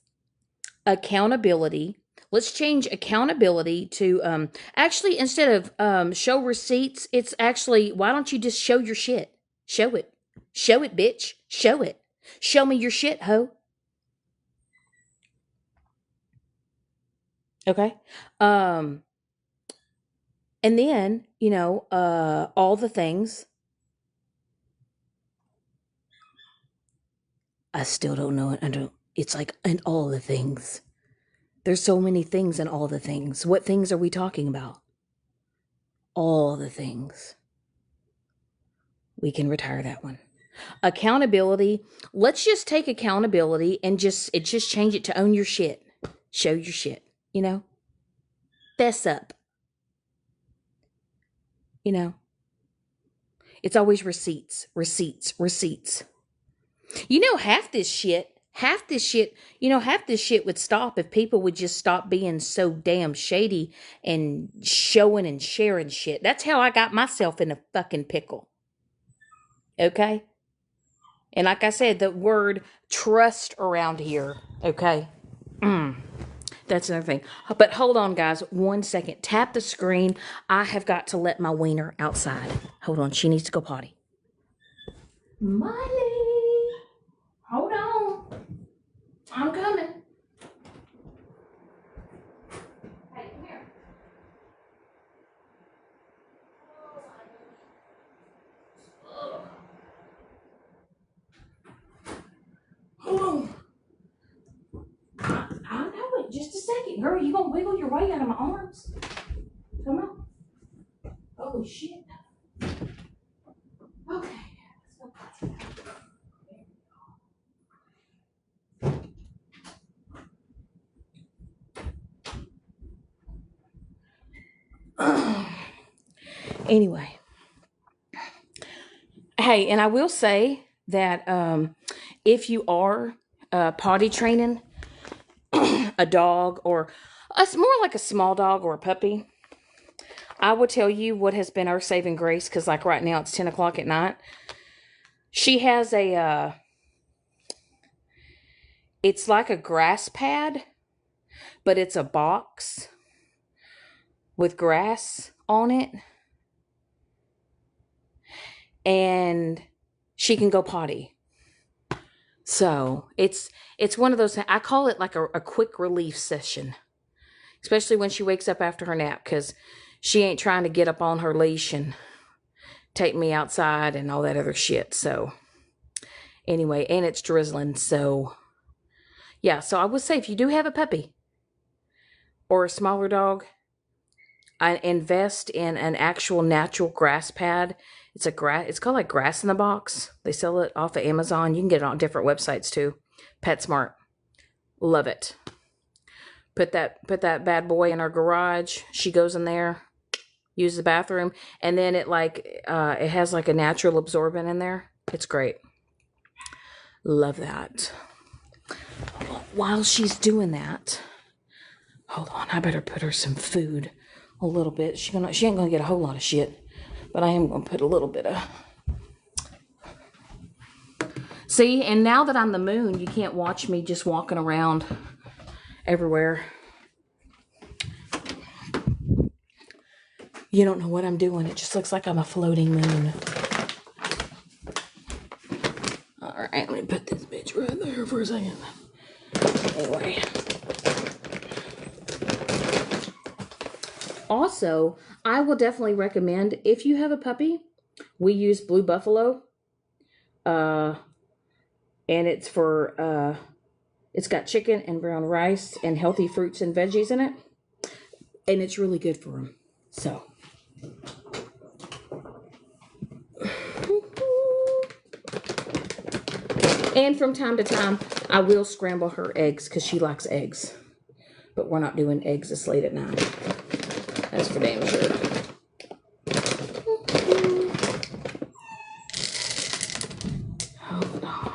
Accountability. Let's change accountability to actually instead of show receipts, it's actually why don't you just show your shit? Show it. Show it, bitch. Show it. Show me your shit, ho. Okay. Um and then, all the things. I still don't know it. It's like and all the things. There's so many things in all the things. What things are we talking about? All the things. We can retire that one. Accountability. Let's just take accountability and just change it to own your shit. Show your shit. Fess up. It's always receipts, receipts, receipts. Half this shit, half this shit would stop if people would just stop being so damn shady and showing and sharing shit. That's how I got myself in a fucking pickle. Okay? And like I said, the word trust around here, okay? That's another thing. But hold on, guys. 1 second. Tap the screen. I have got to let my wiener outside. Hold on. She needs to go potty. Miley. Hold on. I'm coming. Hey, come here. Hold on. I know it. Just a second. Girl, you gonna wiggle your way out of my arms? Come on. Holy shit. Okay. Anyway. Hey, and I will say that if you are potty training a dog or it's more like a small dog or a puppy, I will tell you what has been our saving grace because like right now it's 10 o'clock at night. She has it's like a grass pad, but it's a box with grass on it. And she can go potty. So it's one of those, I call it like a quick relief session, especially when she wakes up after her nap because she ain't trying to get up on her leash and take me outside and all that other shit. So anyway, and it's drizzling. So yeah, so I would say if you do have a puppy or a smaller dog, I invest in an actual natural grass pad. It's called like Grass in the Box. They sell it off of Amazon. You can get it on different websites too. PetSmart. Love it. Put that bad boy in our garage. She goes in there. use the bathroom, and then it it has like a natural absorbent in there. It's great. Love that. While she's doing that, hold on, I better put her some food a little bit. She ain't gonna get a whole lot of shit, but I am gonna put a little bit of. See, and now that I'm the moon, you can't watch me just walking around everywhere. You don't know what I'm doing. It just looks like I'm a floating moon. All right, let me put this bitch right there for a second. Anyway. Also, I will definitely recommend, if you have a puppy, we use Blue Buffalo. And it's for, it's got chicken and brown rice and healthy fruits and veggies in it. And it's really good for them. So. And from time to time, I will scramble her eggs because she likes eggs. But we're not doing eggs this late at night. That's for damn sure. Hold on.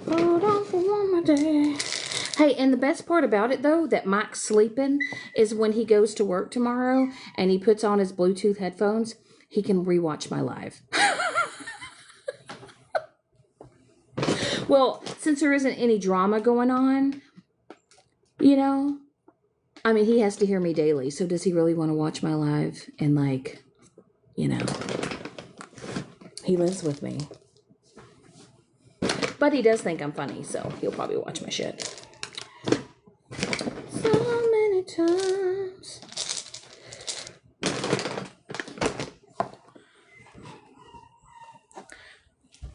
Hold on for one more day. Hey, and the best part about it, though, that Mike's sleeping, is when he goes to work tomorrow and he puts on his Bluetooth headphones, he can rewatch my live. Well, since there isn't any drama going on, you know, I mean, he has to hear me daily. So does he really want to watch my live? And like, you know, he lives with me. But he does think I'm funny, so he'll probably watch my shit. So many times.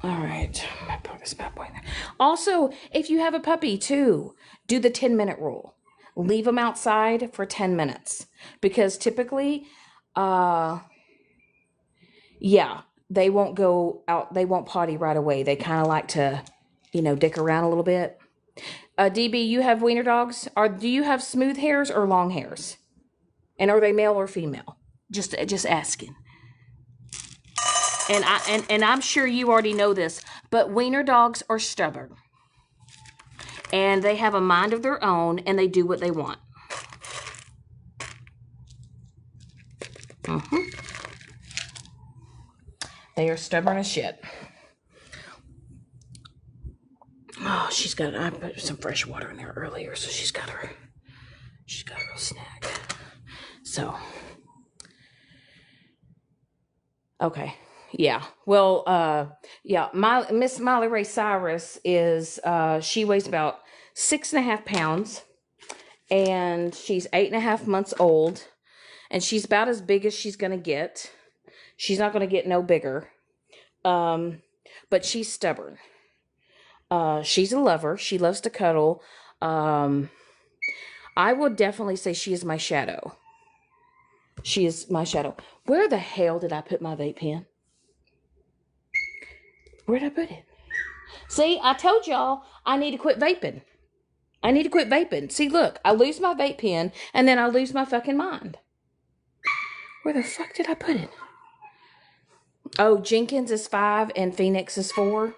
All right, I'm gonna put this bad boy in there. Also, if you have a puppy too, do the 10-minute rule. Leave them outside for 10 minutes. Because typically, yeah, they won't go out, they won't potty right away. They kind of like to, you know, dick around a little bit. DB, you have wiener dogs? Do you have smooth hairs or long hairs? And are they male or female? Just asking. And I'm sure you already know this, but wiener dogs are stubborn. And they have a mind of their own, and they do what they want. They are stubborn as shit. Oh, I put some fresh water in there earlier, so she's got her snack. So, okay. Yeah. Well, yeah, Miss Molly Ray Cyrus is, she weighs about 6.5 pounds, and she's 8.5 months old, and she's about as big as she's going to get. She's not going to get no bigger. But she's stubborn. She's a lover. She loves to cuddle. I would definitely say she is my shadow. She is my shadow. Where the hell did I put my vape pen? Where'd I put it? See, I told y'all I need to quit vaping. I need to quit vaping. See, look, I lose my vape pen and then I lose my fucking mind. Where the fuck did I put it? Oh, Jenkins is 5 and Phoenix is 4.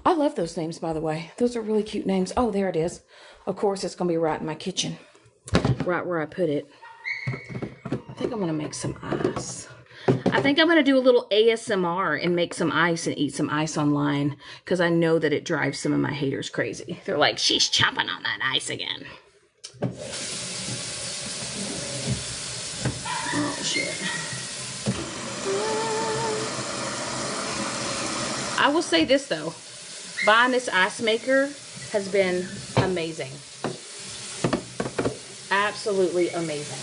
I love those names, by the way. Those are really cute names. Oh, there it is. Of course, it's going to be right in my kitchen. Right where I put it. I think I'm going to make some ice. I think I'm going to do a little ASMR and make some ice and eat some ice online. Because I know that it drives some of my haters crazy. They're like, she's chomping on that ice again. Oh, shit. I will say this, though. Buying this ice maker has been amazing. Absolutely amazing.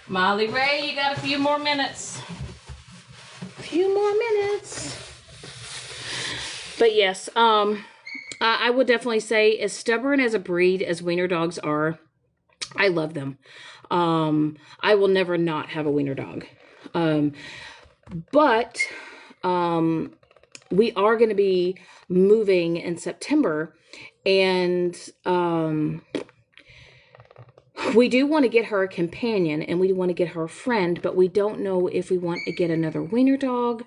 Molly Ray, you got a few more minutes. A few more minutes. But yes, I would definitely say, as stubborn as a breed as wiener dogs are, I love them. I will never not have a wiener dog. But we are going to be moving in September, and we do want to get her a companion, and we want to get her a friend, but we don't know if we want to get another wiener dog.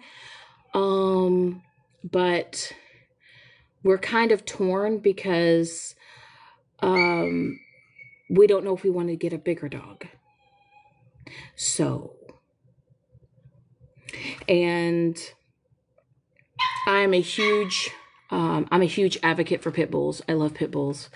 But we're kind of torn because we don't know if we want to get a bigger dog. So, and I'm a huge advocate for pit bulls. I love pit bulls.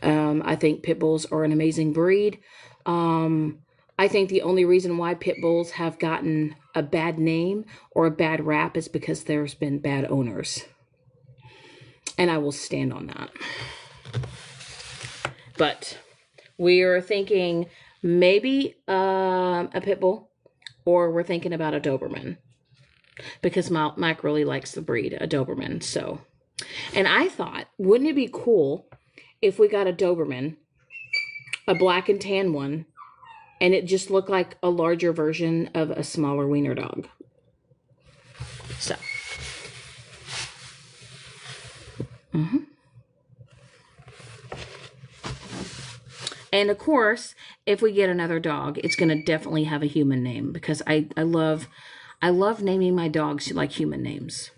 I think pit bulls are an amazing breed. I think the only reason why pit bulls have gotten a bad name or a bad rap is because there's been bad owners. And I will stand on that. But we're thinking maybe a pit bull, or we're thinking about a Doberman. Because Mike really likes the breed, a Doberman. So, and I thought, wouldn't it be cool if we got a Doberman, a black and tan one, and it just looked like a larger version of a smaller wiener dog? So, and of course, if we get another dog, it's going to definitely have a human name, because I love naming my dogs like human names.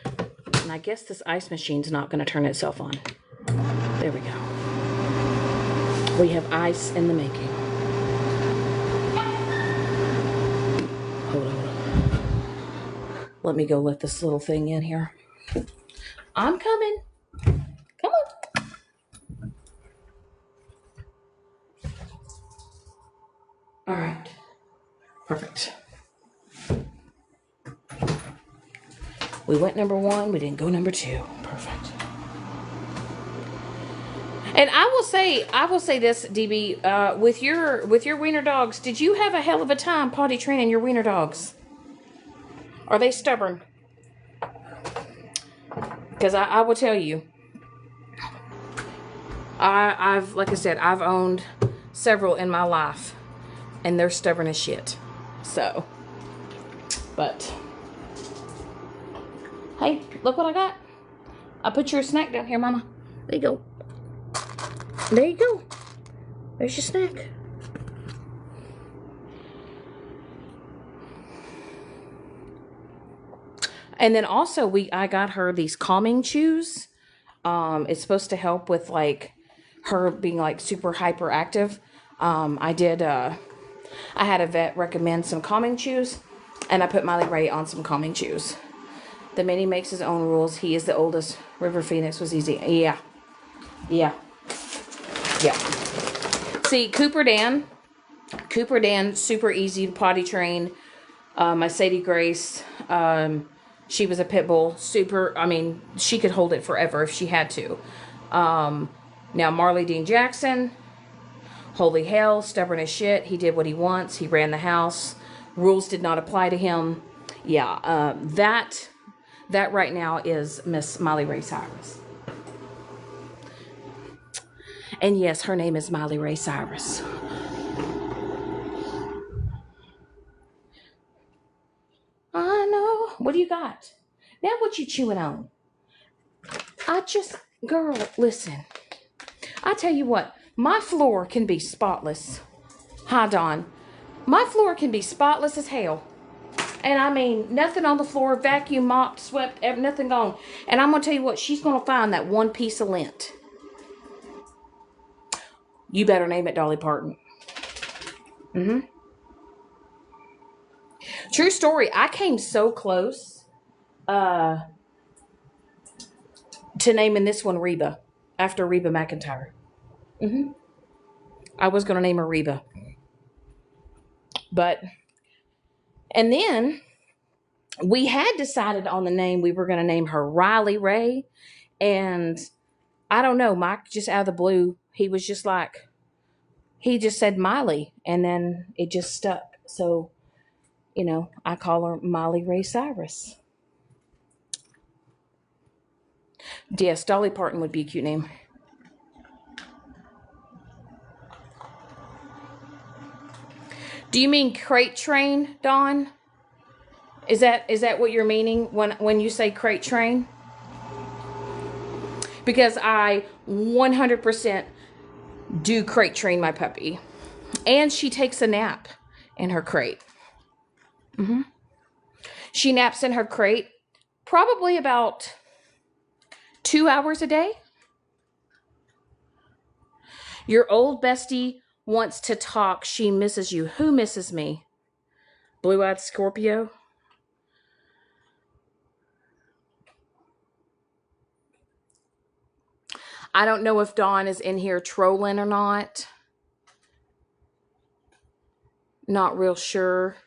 And I guess this ice machine's not going to turn itself on. There we go. We have ice in the making. Hold on. Let me go let this little thing in here. I'm coming. Come on. All right. Perfect. We went number 1. We didn't go number 2. Perfect. And I will say this, DB, with your wiener dogs, did you have a hell of a time potty training your wiener dogs? Are they stubborn? Because I will tell you, I've like I said, I've owned several in my life, and they're stubborn as shit. So, but hey, look what I got. I put your snack down here, Mama. There you go. There you go. There's your snack. And then also I got her these calming chews. It's supposed to help with like her being like super hyperactive. I had a vet recommend some calming chews, and I put Miley Ray on some calming chews. The Mini makes his own rules. He is the oldest. River Phoenix was easy. Yeah. See, Cooper Dan, super easy to potty train. My Sadie Grace, she was a pit bull. She could hold it forever if she had to. Now Marley Dean Jackson, holy hell, stubborn as shit. He did what he wants. He ran the house. Rules did not apply to him. Yeah, that right now is Miss Miley Ray Cyrus. And yes, her name is Miley Ray Cyrus. I know. What do you got? Now what you chewing on? Girl, listen. I tell you what, my floor can be spotless. Hi, Dawn. My floor can be spotless as hell. And I mean, nothing on the floor, vacuum, mopped, swept, nothing gone. And I'm going to tell you what, she's going to find that one piece of lint. You better name it Dolly Parton. True story. I came so close to naming this one Reba, after Reba McEntire. I was going to name her Reba. And then we had decided on the name. We were going to name her Riley Ray. And I don't know, Mike, just out of the blue, he just said Miley, and then it just stuck. So, I call her Miley Ray Cyrus. Yes, Dolly Parton would be a cute name. Do you mean crate train, Dawn? Is that what you're meaning when you say crate train? Because I 100% do crate train my puppy. And she takes a nap in her crate. She naps in her crate probably about 2 hours a day. Your old bestie wants to talk. She misses you. Who misses me? Blue-eyed Scorpio? I don't know if Dawn is in here trolling or not. Not real sure.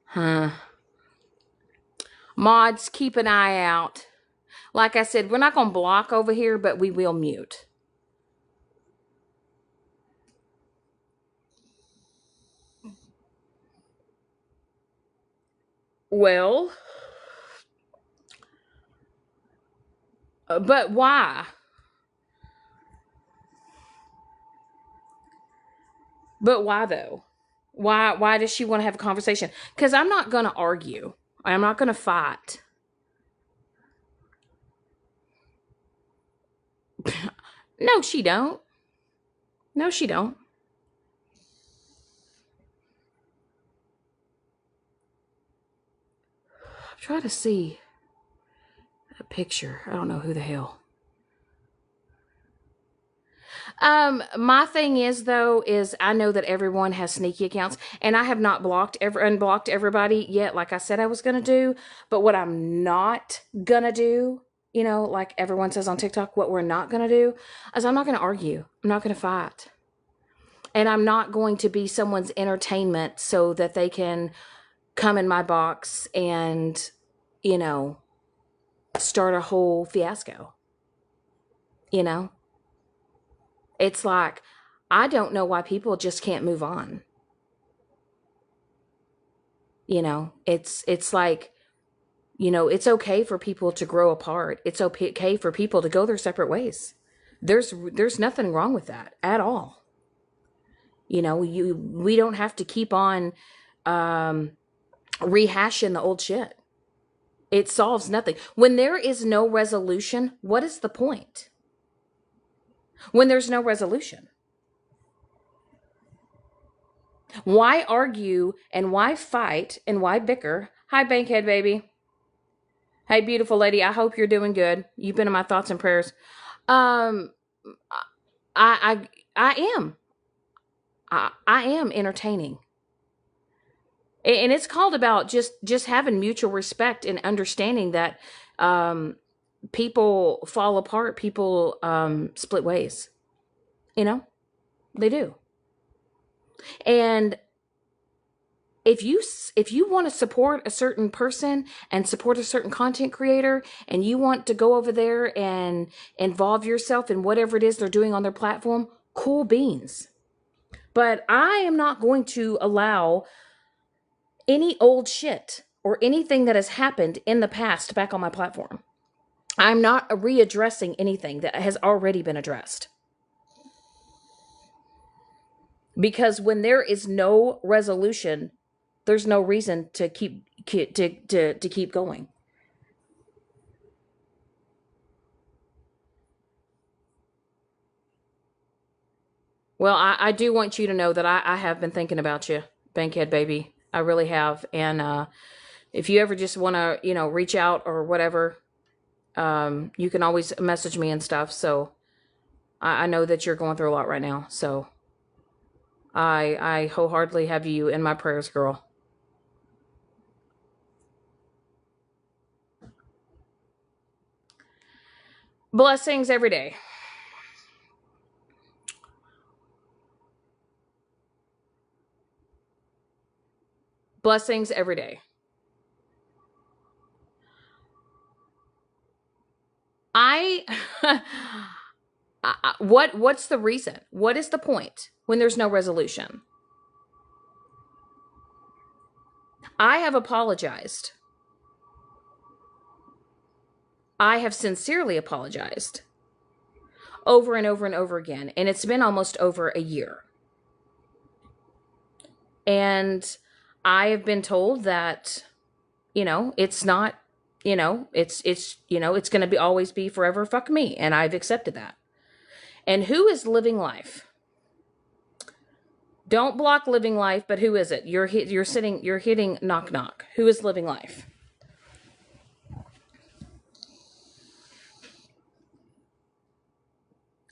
Huh. Mods, keep an eye out. Like I said, we're not going to block over here, but we will mute. Well, but why? But why though? Why does she want to have a conversation? Because I'm not going to argue. I'm not going to fight. No, she don't. No, she don't. I'm trying to see a picture. I don't know who the hell. My thing is though, is I know that everyone has sneaky accounts, and I have not unblocked everybody yet, like I said I was gonna do. But what I'm not gonna do, like everyone says on TikTok, what we're not gonna do is I'm not gonna argue. I'm not gonna fight. And I'm not going to be someone's entertainment so that they can come in my box and, start a whole fiasco. It's like, I don't know why people just can't move on. It's like, it's okay for people to grow apart. It's okay for people to go their separate ways. There's nothing wrong with that at all. We don't have to keep on rehashing the old shit. It solves nothing. When there is no resolution, what is the point? When there's no resolution, why argue and why fight and why bicker? Hi, Bankhead baby. Hey, beautiful lady. I hope you're doing good. You've been in my thoughts and prayers. I am. I am entertaining. And it's called about just having mutual respect and understanding that people fall apart, people split ways. They do. And if you want to support a certain person and support a certain content creator, and you want to go over there and involve yourself in whatever it is they're doing on their platform, cool beans. But I am not going to allow any old shit or anything that has happened in the past back on my platform. I'm not readdressing anything that has already been addressed. Because when there is no resolution, there's no reason to keep going. Well, I do want you to know that I have been thinking about you, Bankhead baby. I really have. And if you ever just want to, reach out or whatever, you can always message me and stuff. So I know that you're going through a lot right now. So I wholeheartedly have you in my prayers, girl. Blessings every day. Blessings every day. What's the reason? What is the point when there's no resolution? I have apologized. I have sincerely apologized over and over and over again. And it's been almost over a year. And I have been told that, it's not, it's going to be always be forever fuck me. And I've accepted that. And who is living life? Don't block living life, but who is it? You're hitting knock knock. Who is living life?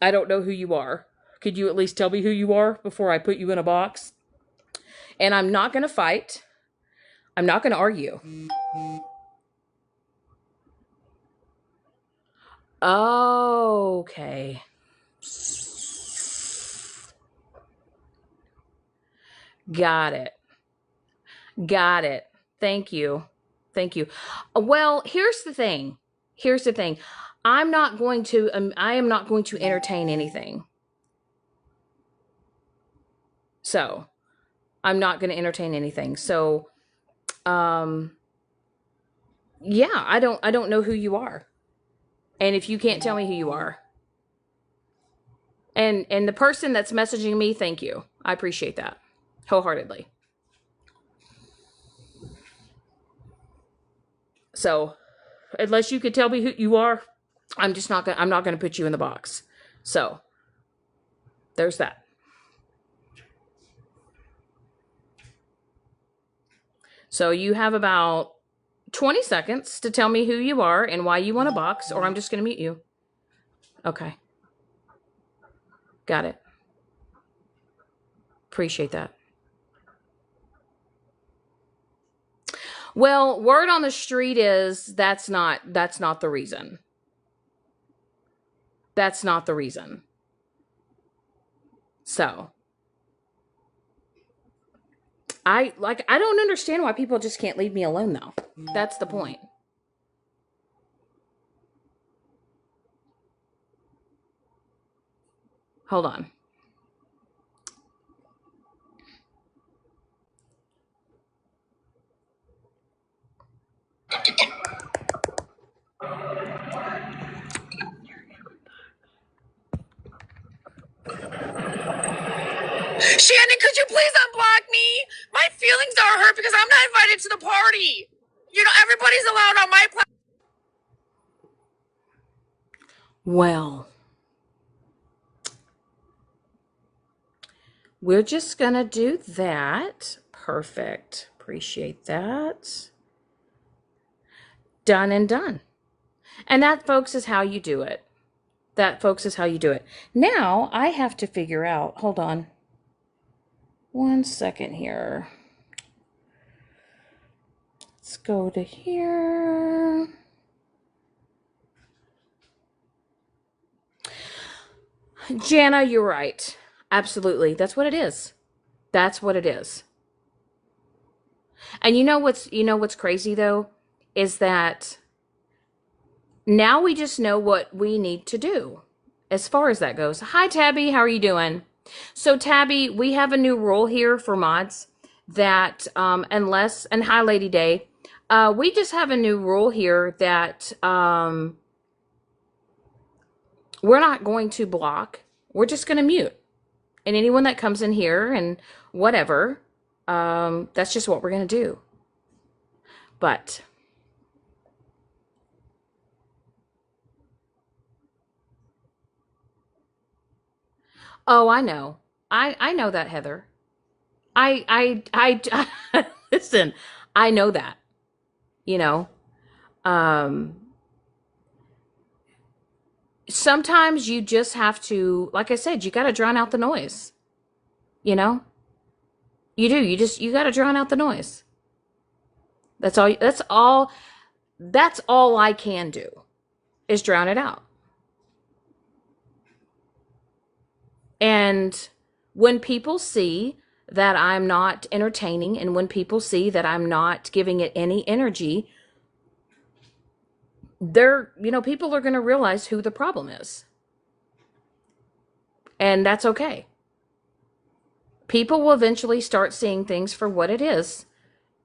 I don't know who you are. Could you at least tell me who you are before I put you in a box? And I'm not going to fight. I'm not going to argue. Okay. Got it. Got it. Thank you. Thank you. Well, here's the thing. Here's the thing. I am not going to entertain anything. So, I'm not going to entertain anything. So, yeah, I don't know who you are. And if you can't tell me who you are. And the person that's messaging me, thank you. I appreciate that wholeheartedly. So, unless you could tell me who you are, I'm not going to put you in the box. So, there's that. So, you have about 20 seconds to tell me who you are and why you want a box, or I'm just going to mute you. Okay. Got it. Appreciate that. Well, word on the street is that's not the reason. That's not the reason. So, I don't understand why people just can't leave me alone though. That's the point. Hold on. Shannon, could you please unblock me? My feelings are hurt because I'm not invited to the party. Everybody's allowed on my platform. Well, we're just going to do that. Perfect. Appreciate that. Done and done. And that, folks, is how you do it. That, folks, is how you do it. Now, I have to figure out, hold on. 1 second here. Let's go to here. Jana, you're right. Absolutely. That's what it is. That's what it is. And you know what's crazy though is that now we just know what we need to do as far as that goes. Hi Tabby, how are you doing? So Tabby, we have a new rule here for mods that and hi Lady Day, we just have a new rule here that we're not going to block. We're just going to mute. And anyone that comes in here and whatever, that's just what we're going to do. But oh, I know. I know that, Heather. I listen, I know that. You know, um sometimes you just have to, like I said, you got to drown out the noise. You know? You do. You got to drown out the noise. That's all that's all I can do is drown it out. And when people see that I'm not entertaining and when people see that I'm not giving it any energy, people are going to realize who the problem is. And that's okay. People will eventually start seeing things for what it is,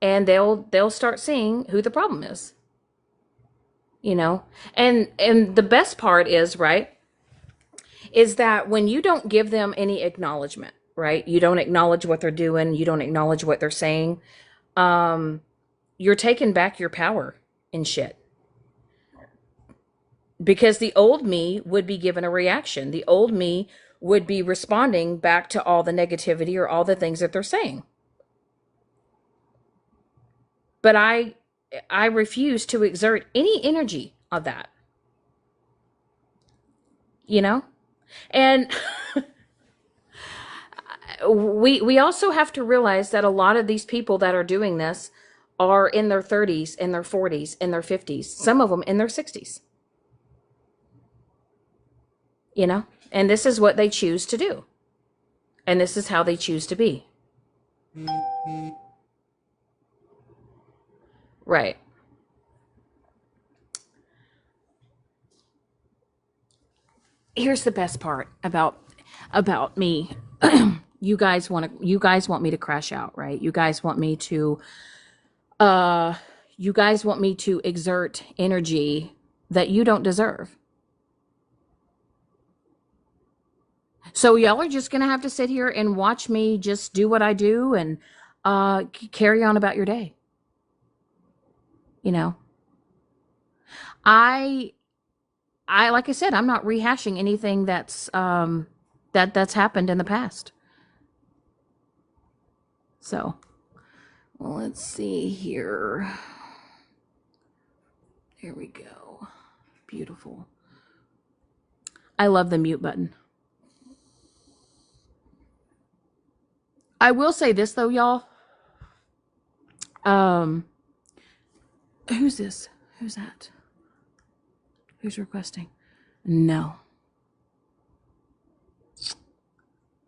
and they'll start seeing who the problem is. And the best part is, right, is that when you don't give them any acknowledgement, right? You don't acknowledge what they're doing, you don't acknowledge what they're saying. um, you're taking back your power and shit. Because the old me would be given a reaction. The old me would be responding back to all the negativity or all the things that they're saying. But I refuse to exert any energy of that, you know? And we also have to realize that a lot of these people that are doing this are in their 30s, in their 40s, in their 50s, some of them in their 60s, you know? And this is what they choose to do. And this is how they choose to be. Right. Here's the best part about me. You guys want me to crash out, right? Uh you guys want me to exert energy that you don't deserve. So y'all are just going to have to sit here and watch me just do what I do and carry on about your day, you know. I like I said, I'm not rehashing anything that's happened in the past. So, well, let's see here. Here we go. Beautiful. I love the mute button. I will say this though, y'all. Um, who's this? Who's that? Who's requesting? No.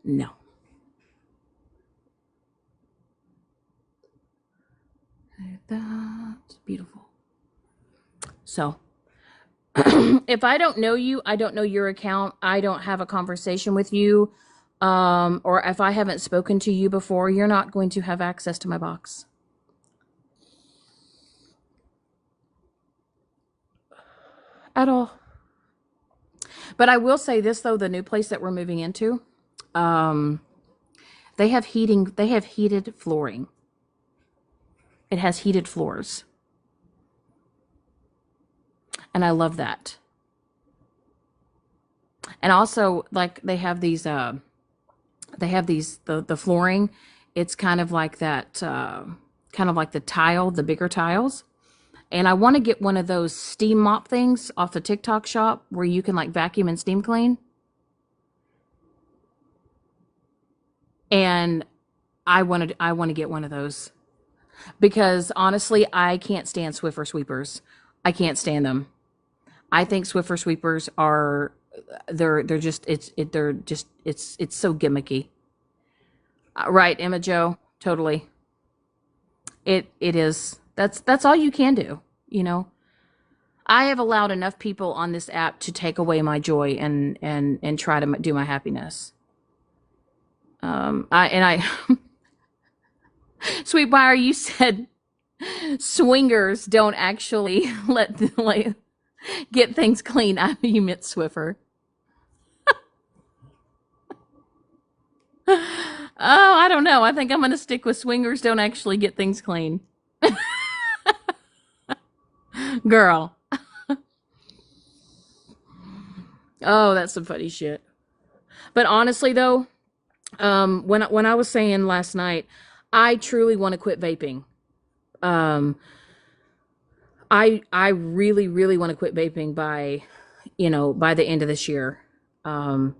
No. That's beautiful. So, if I don't know you, I don't know your account, I don't have a conversation with you, or if I haven't spoken to you before, you're not going to have access to my box. At all. But I will say this though, the new place that we're moving into, um, they have heated flooring. It has heated floors. And I love that. And also like the flooring, it's kind of like that kind of like the tile, the bigger tiles. And I want to get one of those steam mop things off the TikTok shop where you can like vacuum and steam clean. And I want to get one of those because honestly, I can't stand Swiffer sweepers. I can't stand them. I think Swiffer sweepers are they're just they're just it's so gimmicky. Right, Emma Joe, totally. It is. That's all you can do, you know. I have allowed enough people on this app to take away my joy and try to do my happiness. I Sweet Buyer, you said swingers don't actually like get things clean. I mean, you meant Swiffer. Oh, I don't know. I think I'm going to stick with swingers don't actually get things clean. Girl. Oh, that's some funny shit. But honestly though, when I was saying last night, I truly want to quit vaping. Um I really really want to quit vaping by, by the end of this year. Um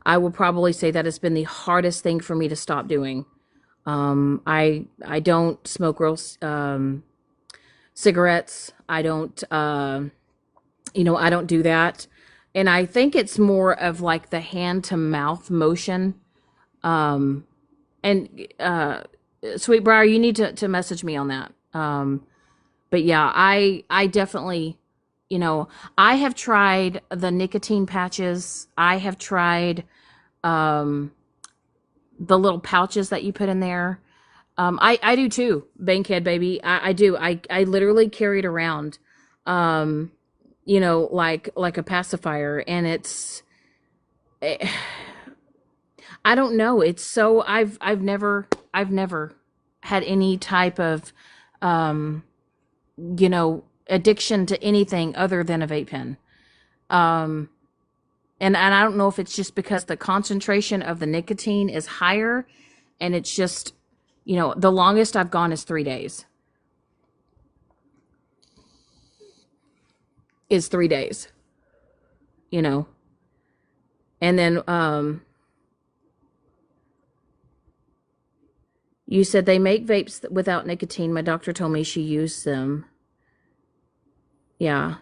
I will probably say that it's been the hardest thing for me to stop doing. I don't smoke real cigarettes. I don't I don't do that. And I think it's more of like the hand to mouth motion. Um and Sweetbriar, you need to message me on that. But yeah, I definitely, I have tried the nicotine patches. I have tried um the little pouches that you put in there. I do too, Bankhead baby. I do. I literally carry it around, um, like a pacifier, and eh, I don't know. It's so I've never had any type of, addiction to anything other than a vape pen. Um, and I don't know if it's just because the concentration of the nicotine is higher, and it's just, the longest I've gone is 3 days. Is 3 days, you know. And then you said they make vapes without nicotine. My doctor told me she used them. Yeah.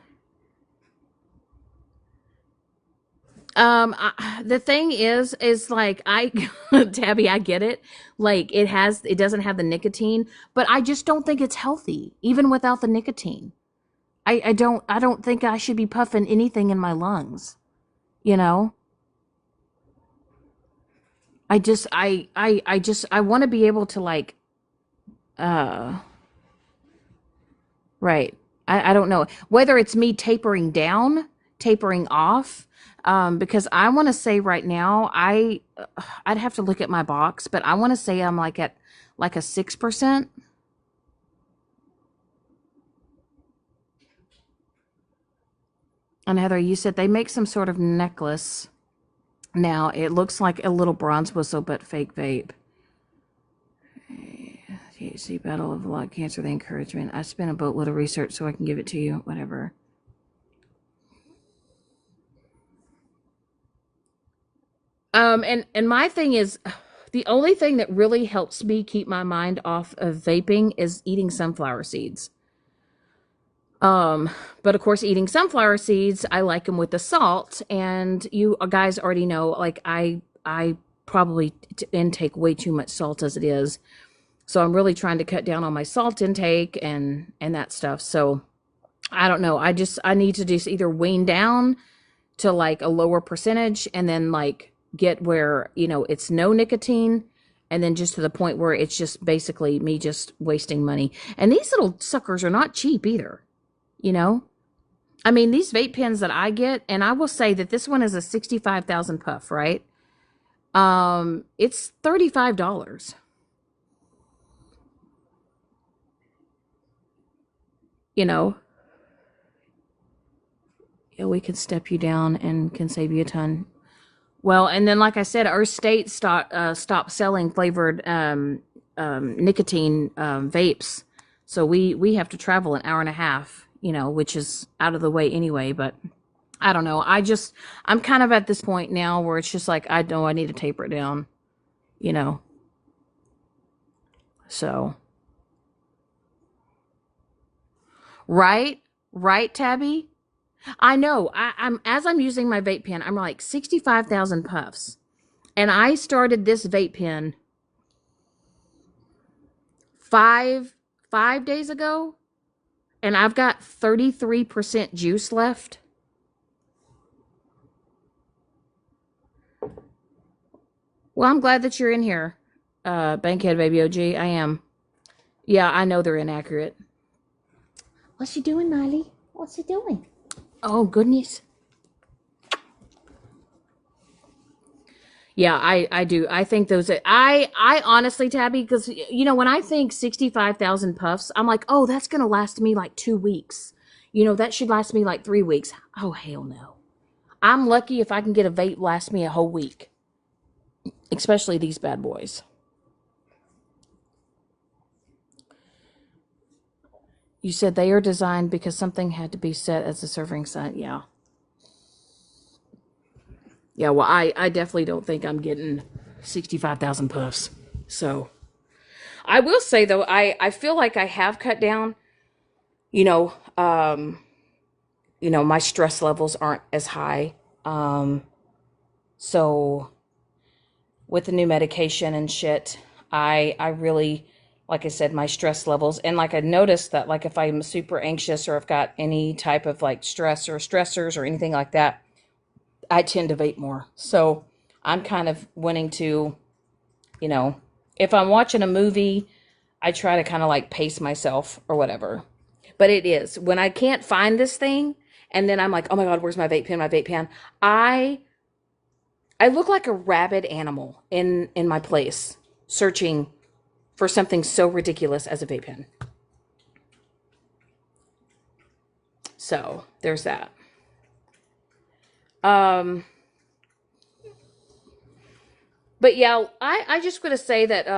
The thing is like Tabby, I get it. Like it doesn't have the nicotine, but I just don't think it's healthy, even without the nicotine. I don't think I should be puffing anything in my lungs, you know? I want to be able to like, uh, right. I don't know whether it's me tapering down, tapering off, because I want to say right now, I'd have to look at my box, but I want to say I'm like at like a 6%. And Heather, you said they make some sort of necklace. Now it looks like a little bronze whistle, but fake vape. THC Battle of Lung Cancer, the encouragement. I spent a boatload of research so I can give it to you. Whatever. And my thing is, the only thing that really helps me keep my mind off of vaping is eating sunflower seeds. Um, but of course, eating sunflower seeds, I like them with the salt. And you guys already know, like I probably intake way too much salt as it is. So I'm really trying to cut down on my salt intake and that stuff. So I don't know. I need to just either wean down to like a lower percentage and then like get where, it's no nicotine, and then just to the point where it's just basically me just wasting money. And these little suckers are not cheap either, you know? I mean, these vape pens that I get, and I will say that this one is a 65,000 puff, right? It's $35. You know, yeah, we can step you down and can save you a ton. Well, and then like I said, our state stopped selling flavored nicotine vapes, so we have to travel an hour and a half, which is out of the way anyway. But I don't know. I'm kind of at this point now where it's just like I know I need to taper it down, you know. So right, right, Tabby. I know. I'm as I'm using my vape pen, I'm like 65,000 puffs. And I started this vape pen five days ago, and I've got 33% juice left. Well, I'm glad that you're in here, Bankhead Baby OG. I am. Yeah, I know they're inaccurate. What's she doing, Miley? What's she doing? Oh, goodness. Yeah, I do. I think those. I honestly, Tabby, because when I think 65,000 puffs, I'm like, oh, that's gonna last me like 2 weeks. That should last me like 3 weeks. Oh hell no! I'm lucky if I can get a vape last me a whole week, especially these bad boys. You said they are designed because something had to be set as a serving size. Yeah. Yeah, well, I definitely don't think I'm getting 65,000 puffs. So, I will say though, I feel like I have cut down, you know, um, my stress levels aren't as high. Um, so with the new medication and shit, I really, like I said, my stress levels, and like I noticed that like if I'm super anxious or I've got any type of like stress or stressors or anything like that, I tend to vape more. So I'm kind of wanting to, you know, if I'm watching a movie, I try to kind of like pace myself or whatever. But it is when I can't find this thing, and then I'm like, oh my God, where's my vape pen? My vape pen. I look like a rabid animal in my place, searching for something so ridiculous as a vape pen. So there's that. But yeah, I just want to say that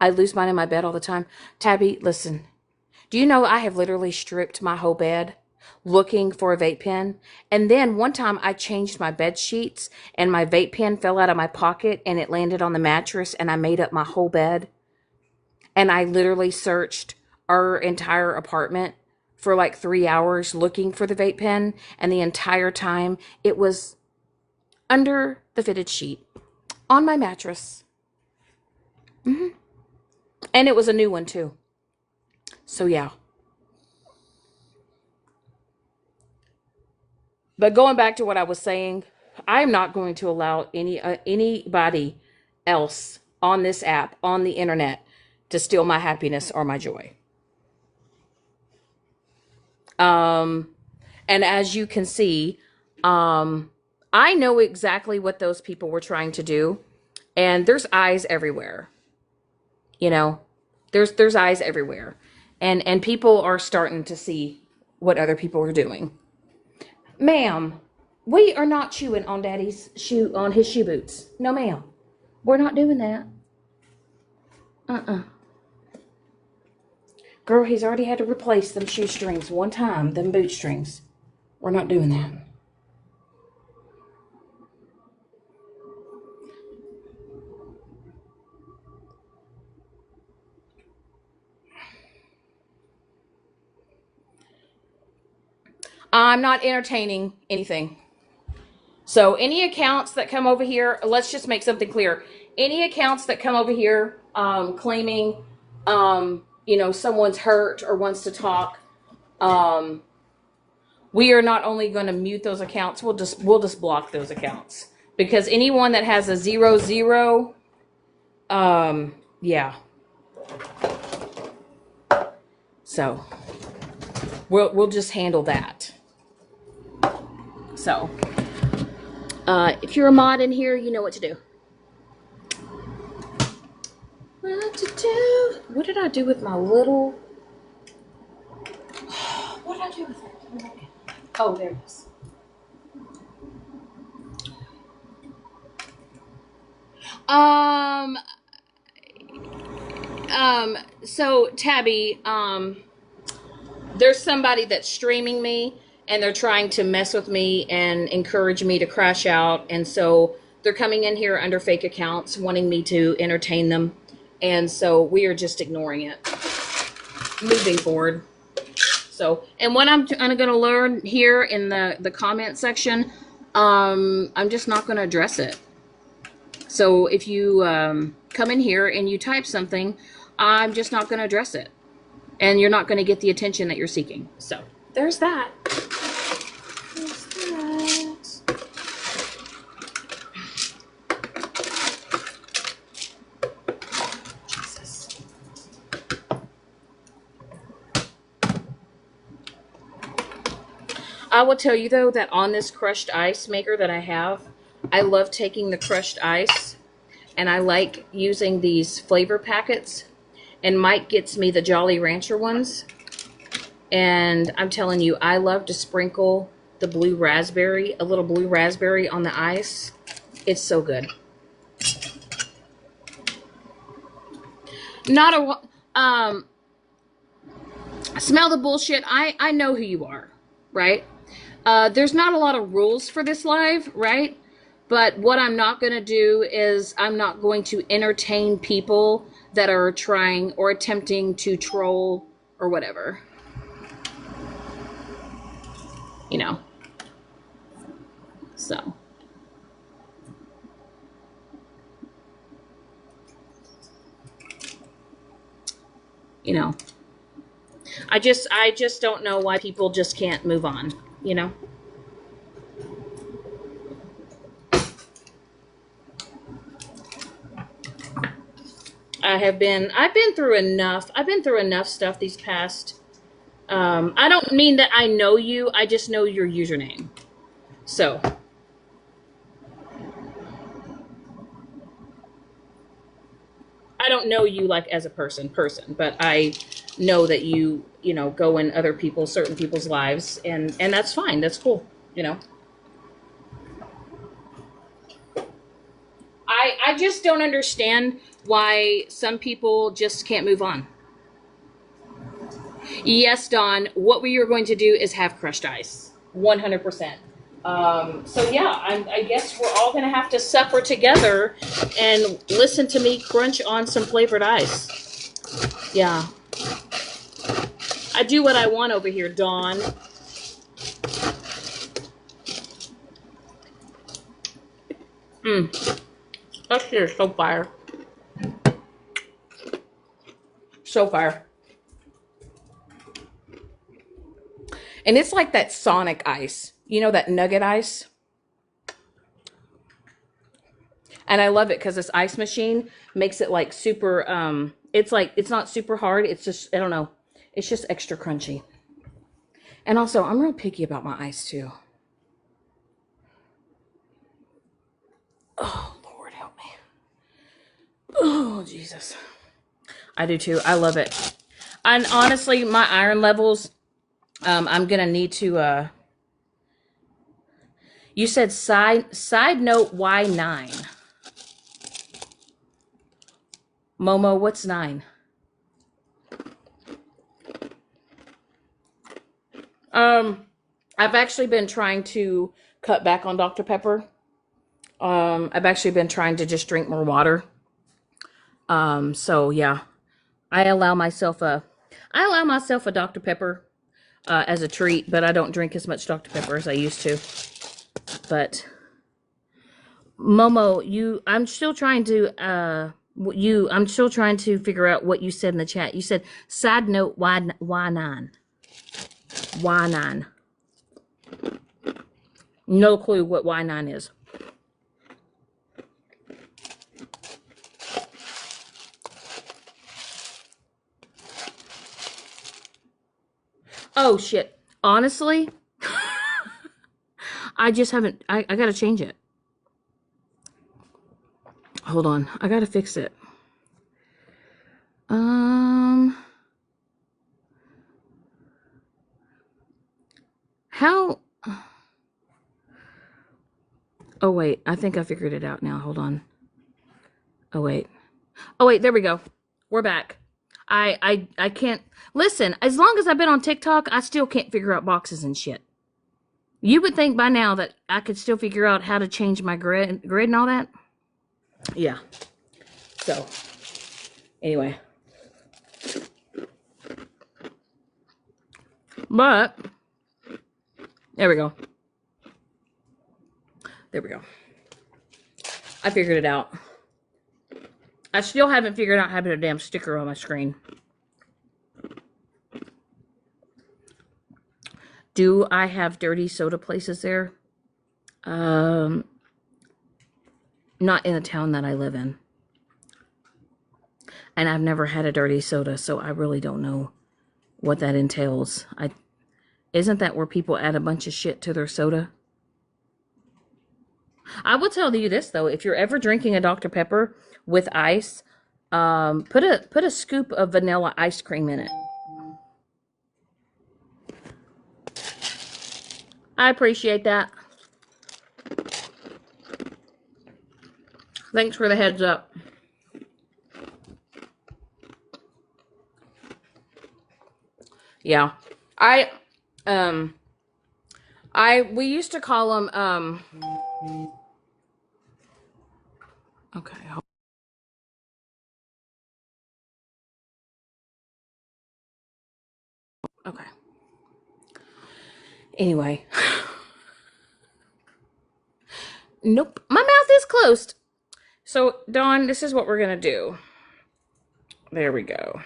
I lose mine in my bed all the time. Tabby, listen. Do you know I have literally stripped my whole bed looking for a vape pen? And then one time I changed my bed sheets and my vape pen fell out of my pocket and it landed on the mattress and I made up my whole bed. And I literally searched our entire apartment for like 3 hours looking for the vape pen. And the entire time it was under the fitted sheet on my mattress. And it was a new one too. So yeah. But going back to what I was saying, I'm not going to allow anybody else on this app, on the internet, to steal my happiness or my joy. And as you can see, I know exactly what those people were trying to do, and there's eyes everywhere. You know, there's eyes everywhere, and people are starting to see what other people are doing. Ma'am, we are not chewing on Daddy's on his shoe boots. No, ma'am, we're not doing that. Girl, he's already had to replace them shoestrings one time, them boot strings. We're not doing that. I'm not entertaining anything. So any accounts that come over here, let's just make something clear. Any accounts that come over here claiming, someone's hurt or wants to talk, we are not only going to mute those accounts, we'll just block those accounts, because anyone that has a 00, yeah. So we'll just handle that. So if you're a mod in here, you know what to do. What to do? What did I do with my little? What did I do with it? Oh, there it is. So Tabby, there's somebody that's streaming me and they're trying to mess with me and encourage me to crash out. And so they're coming in here under fake accounts, wanting me to entertain them. And so we are just ignoring it, moving forward. So, and what I'm going to learn here in the comment section, I'm just not going to address it. So if you come in here and you type something, I'm just not going to address it. And you're not going to get the attention that you're seeking. So there's that. There's that. Jesus. I will tell you, though, that on this crushed ice maker that I have, I love taking the crushed ice, and I like using these flavor packets. And Mike gets me the Jolly Rancher ones. And I'm telling you, I love to sprinkle the blue raspberry, a little blue raspberry on the ice. It's so good. Not a, smell the bullshit. I know who you are, right? There's not a lot of rules for this live, right? But what I'm not going to do is I'm not going to entertain people that are trying or attempting to troll or whatever. You know. So. You know. I just don't know why people just can't move on, you know? I've been through enough. I've been through enough stuff these past. I don't mean that I know you. I just know your username. So. don't know you like as a person, but I know that you know, go in other people's, certain people's lives, and that's fine. That's cool. You know, I just don't understand why some people just can't move on. Yes, Don. What we are going to do is have crushed ice, 100%. So yeah, I guess we're all gonna have to suffer together and listen to me crunch on some flavored ice. Yeah, I do what I want over here, Dawn. That shit is so fire. So fire. And it's like that Sonic ice. You know, that nugget ice? And I love it because this ice machine makes it like super, it's like, it's not super hard. It's just, I don't know. It's just extra crunchy. And also, I'm real picky about my ice too. Oh, Lord help me. Oh, Jesus. I do too. I love it. And honestly, my iron levels, I'm gonna need to, you said side note, why 9? Momo, what's 9? I've actually been trying to cut back on Dr. Pepper. I've actually been trying to just drink more water. So yeah, I allow myself a Dr. Pepper as a treat, but I don't drink as much Dr. Pepper as I used to. But Momo, I'm still trying to figure out what you said in the chat. You said side note, why 9? Why 9? No clue what Y9 is. Oh, shit. Honestly, I just haven't, I gotta change it. Hold on. I gotta fix it. How? Oh, wait. I think I figured it out now. Hold on. Oh, wait. Oh, wait. There we go. We're back. I can't. Listen, as long as I've been on TikTok, I still can't figure out boxes and shit. You would think by now that I could still figure out how to change my grid and all that. Yeah. So, anyway. But, there we go. There we go. I figured it out. I still haven't figured out how to put a damn sticker on my screen. Do I have dirty soda places there? Not in the town that I live in. And I've never had a dirty soda, so I really don't know what that entails. Isn't that where people add a bunch of shit to their soda? I will tell you this though, if you're ever drinking a Dr. Pepper with ice, put a scoop of vanilla ice cream in it. I appreciate that. Thanks for the heads up. Yeah. We used to call them, okay. Okay. Anyway. Nope. My mouth is closed. So, Dawn, this is what we're going to do. There we go.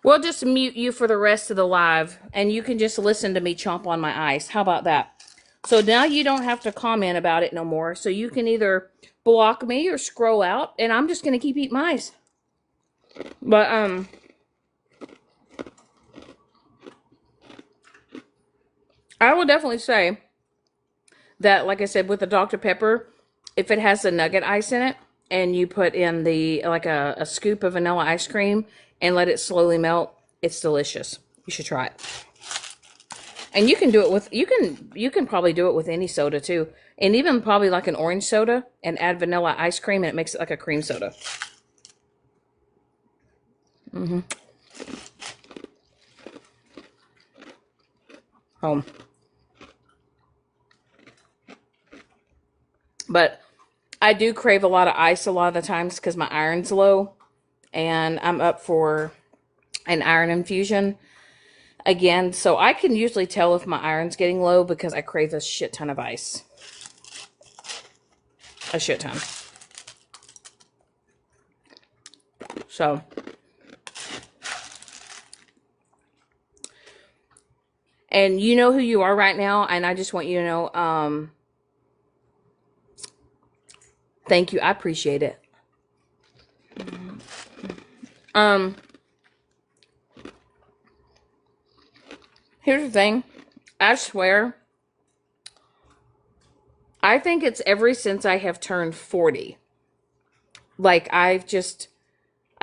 We'll just mute you for the rest of the live, and you can just listen to me chomp on my ice. How about that? So now you don't have to comment about it no more. So you can either block me or scroll out, and I'm just going to keep eating my ice. But, I will definitely say that, like I said, with the Dr. Pepper, if it has the nugget ice in it, and you put in the like a scoop of vanilla ice cream and let it slowly melt. It's delicious. You should try it. And you can do it with you can probably do it with any soda too. And even probably like an orange soda and add vanilla ice cream and it makes it like a cream soda. Mm-hmm. Home. But I do crave a lot of ice a lot of the times because my iron's low and I'm up for an iron infusion again. So I can usually tell if my iron's getting low because I crave a shit ton of ice. A shit ton. So, and you know who you are right now, and I just want you to know, thank you. I appreciate it. Um, Here's the thing. I swear, I think it's ever since I have turned 40. Like I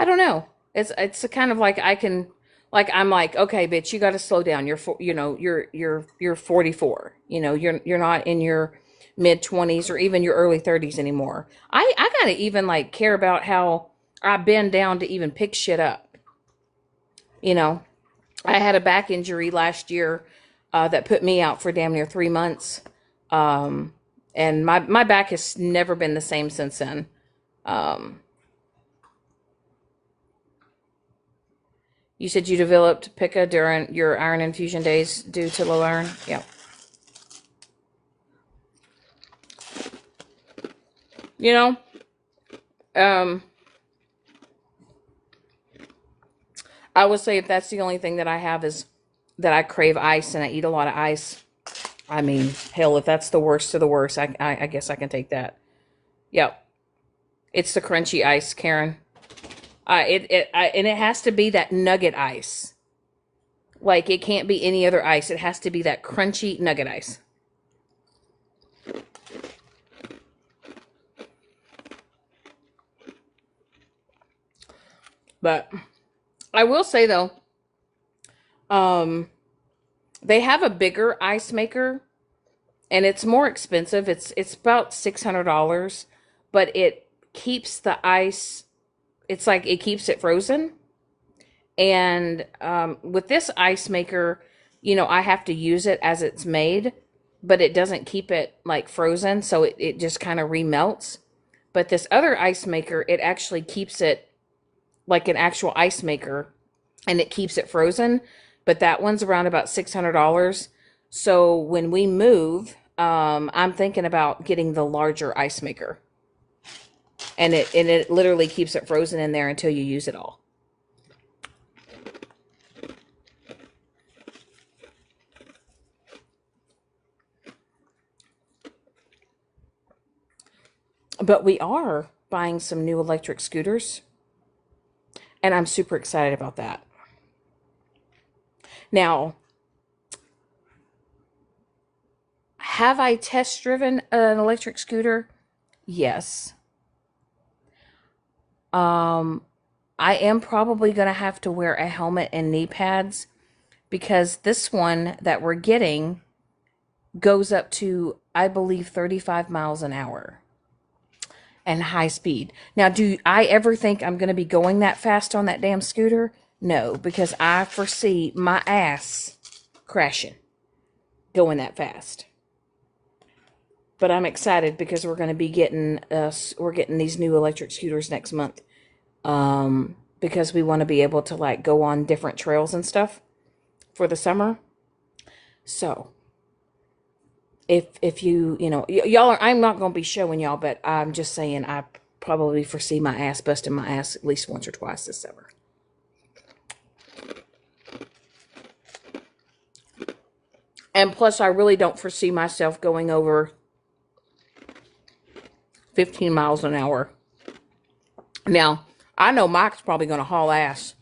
don't know. It's a kind of like I can like I'm like, okay, bitch, you got to slow down. You're 44. You're not in your mid 20s or even your early 30s anymore. I got to even like care about how I bend down to even pick shit up. You know, I had a back injury last year that put me out for damn near 3 months. Um, and my back has never been the same since then. Um, You said you developed pica during your iron infusion days due to low iron? Yeah. You know, um, I would say if that's the only thing that I have is that I crave ice and I eat a lot of ice. I mean, hell, if that's the worst of the worst, I guess I can take that. Yep. It's the crunchy ice, Karen. And it has to be that nugget ice. Like, it can't be any other ice. It has to be that crunchy nugget ice. But I will say though, um, they have a bigger ice maker and it's more expensive. It's about $600, but it keeps the ice. It's like it keeps it frozen. And with this ice maker, I have to use it as it's made, but it doesn't keep it like frozen, so it just kind of remelts. But this other ice maker, it actually keeps it like an actual ice maker and it keeps it frozen. But that one's around about $600. So when we move, I'm thinking about getting the larger ice maker. And it literally keeps it frozen in there until you use it all. But we are buying some new electric scooters, and I'm super excited about that. Now, have I test driven an electric scooter? Yes. Um, I am probably going to have to wear a helmet and knee pads because this one that we're getting goes up to, I believe, 35 miles an hour and high speed. Now, do I ever think I'm going to be going that fast on that damn scooter? No, because I foresee my ass crashing going that fast. But I'm excited because we're going to be getting these new electric scooters next month. Because we want to be able to like go on different trails and stuff for the summer. So, if y'all are, I'm not going to be showing y'all, but I'm just saying I probably foresee my ass busting my ass at least once or twice this summer. And plus, I really don't foresee myself going over 15 miles an hour. Now, I know Mike's probably going to haul ass.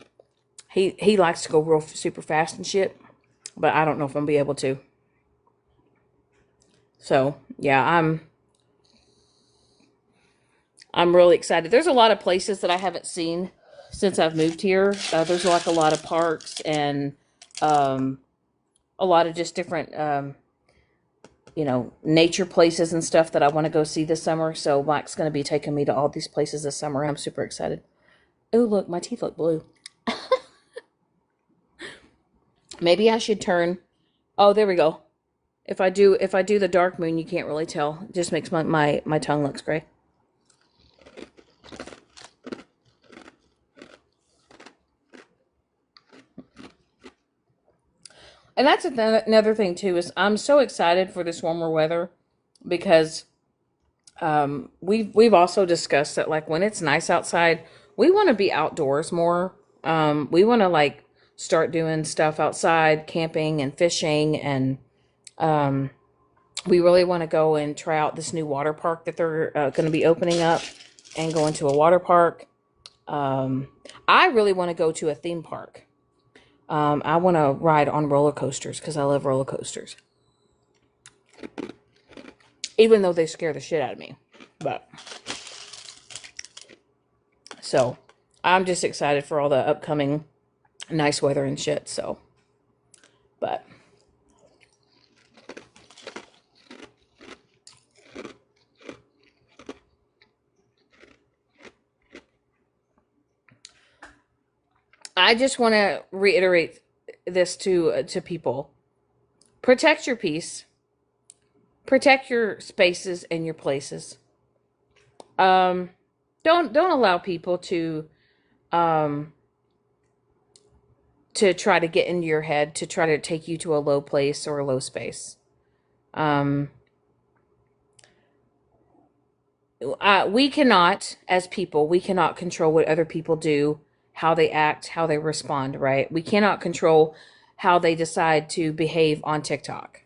He likes to go real super fast and shit, but I don't know if I'm going to be able to. So, yeah, I'm really excited. There's a lot of places that I haven't seen since I've moved here. There's like a lot of parks and um, a lot of just different, nature places and stuff that I want to go see this summer. So Mike's going to be taking me to all these places this summer. I'm super excited. Oh, look, my teeth look blue. Maybe I should turn. Oh, there we go. If I do the dark moon, you can't really tell. It just makes my tongue looks gray. And that's another thing too is I'm so excited for this warmer weather because we've also discussed that like when it's nice outside, we want to be outdoors more. We want to like start doing stuff outside, camping and fishing, and um, we really want to go and try out this new water park that they're going to be opening up and go into a water park. Um, I really want to go to a theme park. I want to ride on roller coasters because I love roller coasters, even though they scare the shit out of me. But so I'm just excited for all the upcoming nice weather and shit. So, but I just want to reiterate this to people: protect your peace, protect your spaces and your places. Um, don't allow people um to try to get into your head to try to take you to a low place or a low space. Um, we cannot, as people, we cannot control what other people do, how they act, how they respond, right? We cannot control how they decide to behave on TikTok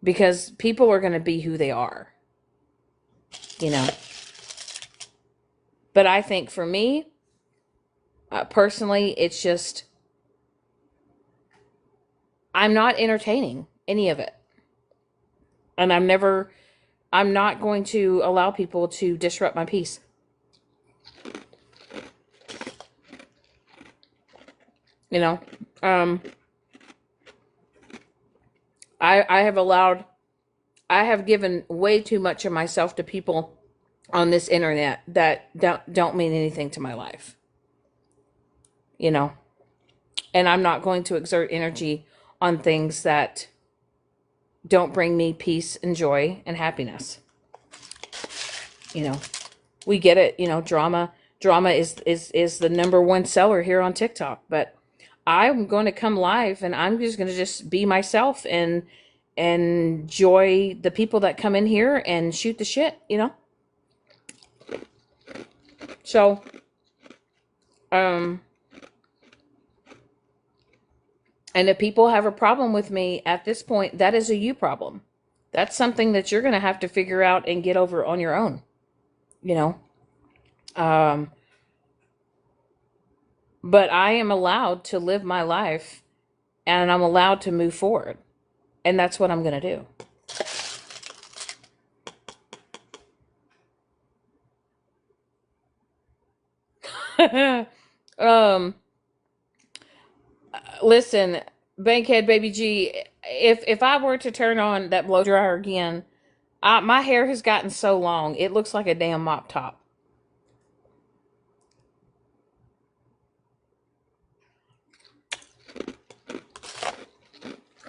because people are going to be who they are, you know. But I think for me, personally, it's just, I'm not entertaining any of it. And I'm not going to allow people to disrupt my peace. You know, um, I have I have given way too much of myself to people on this internet that don't mean anything to my life. You know, and I'm not going to exert energy on things that don't bring me peace and joy and happiness. You know, we get it. You know, drama is the number one seller here on TikTok, but I'm going to come live and I'm just going to just be myself and enjoy the people that come in here and shoot the shit, you know? So, um, and if people have a problem with me at this point, that is a you problem. That's something that you're going to have to figure out and get over on your own, you know? Um, but I am allowed to live my life and I'm allowed to move forward. And that's what I'm going to do. um, Listen, Bankhead Baby G, if I were to turn on that blow dryer again, my hair has gotten so long, it looks like a damn mop top.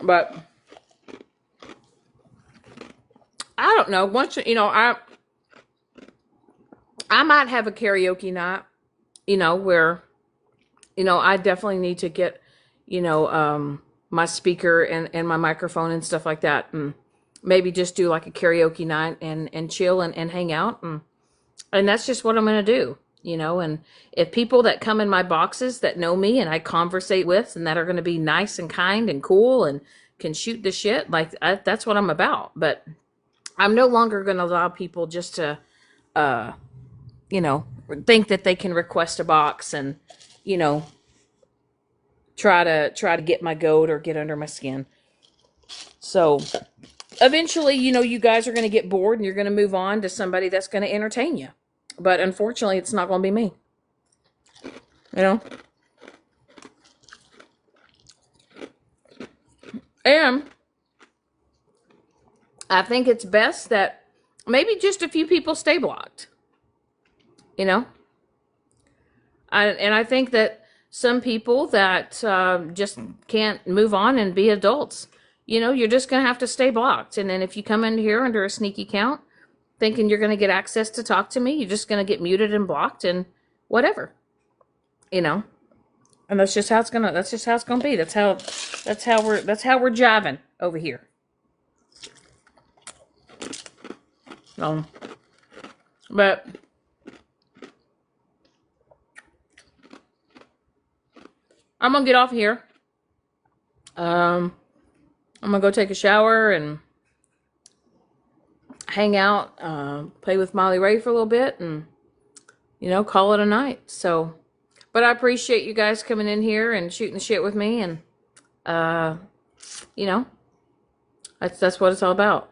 But I don't know. Once you know, I might have a karaoke night. You know, where I definitely need to get my speaker and my microphone and stuff like that, and maybe just do like a karaoke night and chill and hang out and that's just what I'm gonna do. And if people that come in my boxes that know me and I conversate with and that are gonna be nice and kind and cool and can shoot the shit, like that's what I'm about. But I'm no longer gonna allow people just to uh you know think that they can request a box and you know try to get my goat or get under my skin. So eventually, you guys are going to get bored and you're going to move on to somebody that's going to entertain you. But unfortunately, it's not going to be me. You know? And I think it's best that maybe just a few people stay blocked. You know? And I think that some people that just can't move on and be adults, you're just going to have to stay blocked. And then if you come in here under a sneaky account thinking you're going to get access to talk to me, you're just going to get muted and blocked and whatever. And that's just how it's gonna be. That's how we're jiving over here. But I'm gonna get off here. I'm gonna go take a shower and hang out, play with Molly Ray for a little bit, and call it a night. So, but I appreciate you guys coming in here and shooting the shit with me, and that's what it's all about.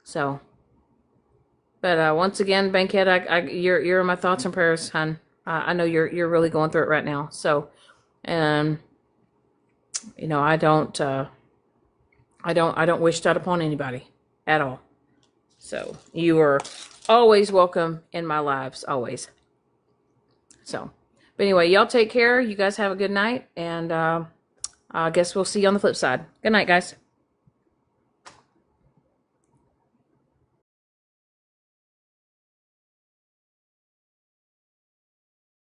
So, but once again, Bankhead, you're in my thoughts and prayers, hon. I know you're really going through it right now. So, I don't wish that upon anybody at all. So you are always welcome in my lives, always. So, but anyway, y'all take care. You guys have a good night, and I guess we'll see you on the flip side. Good night, guys.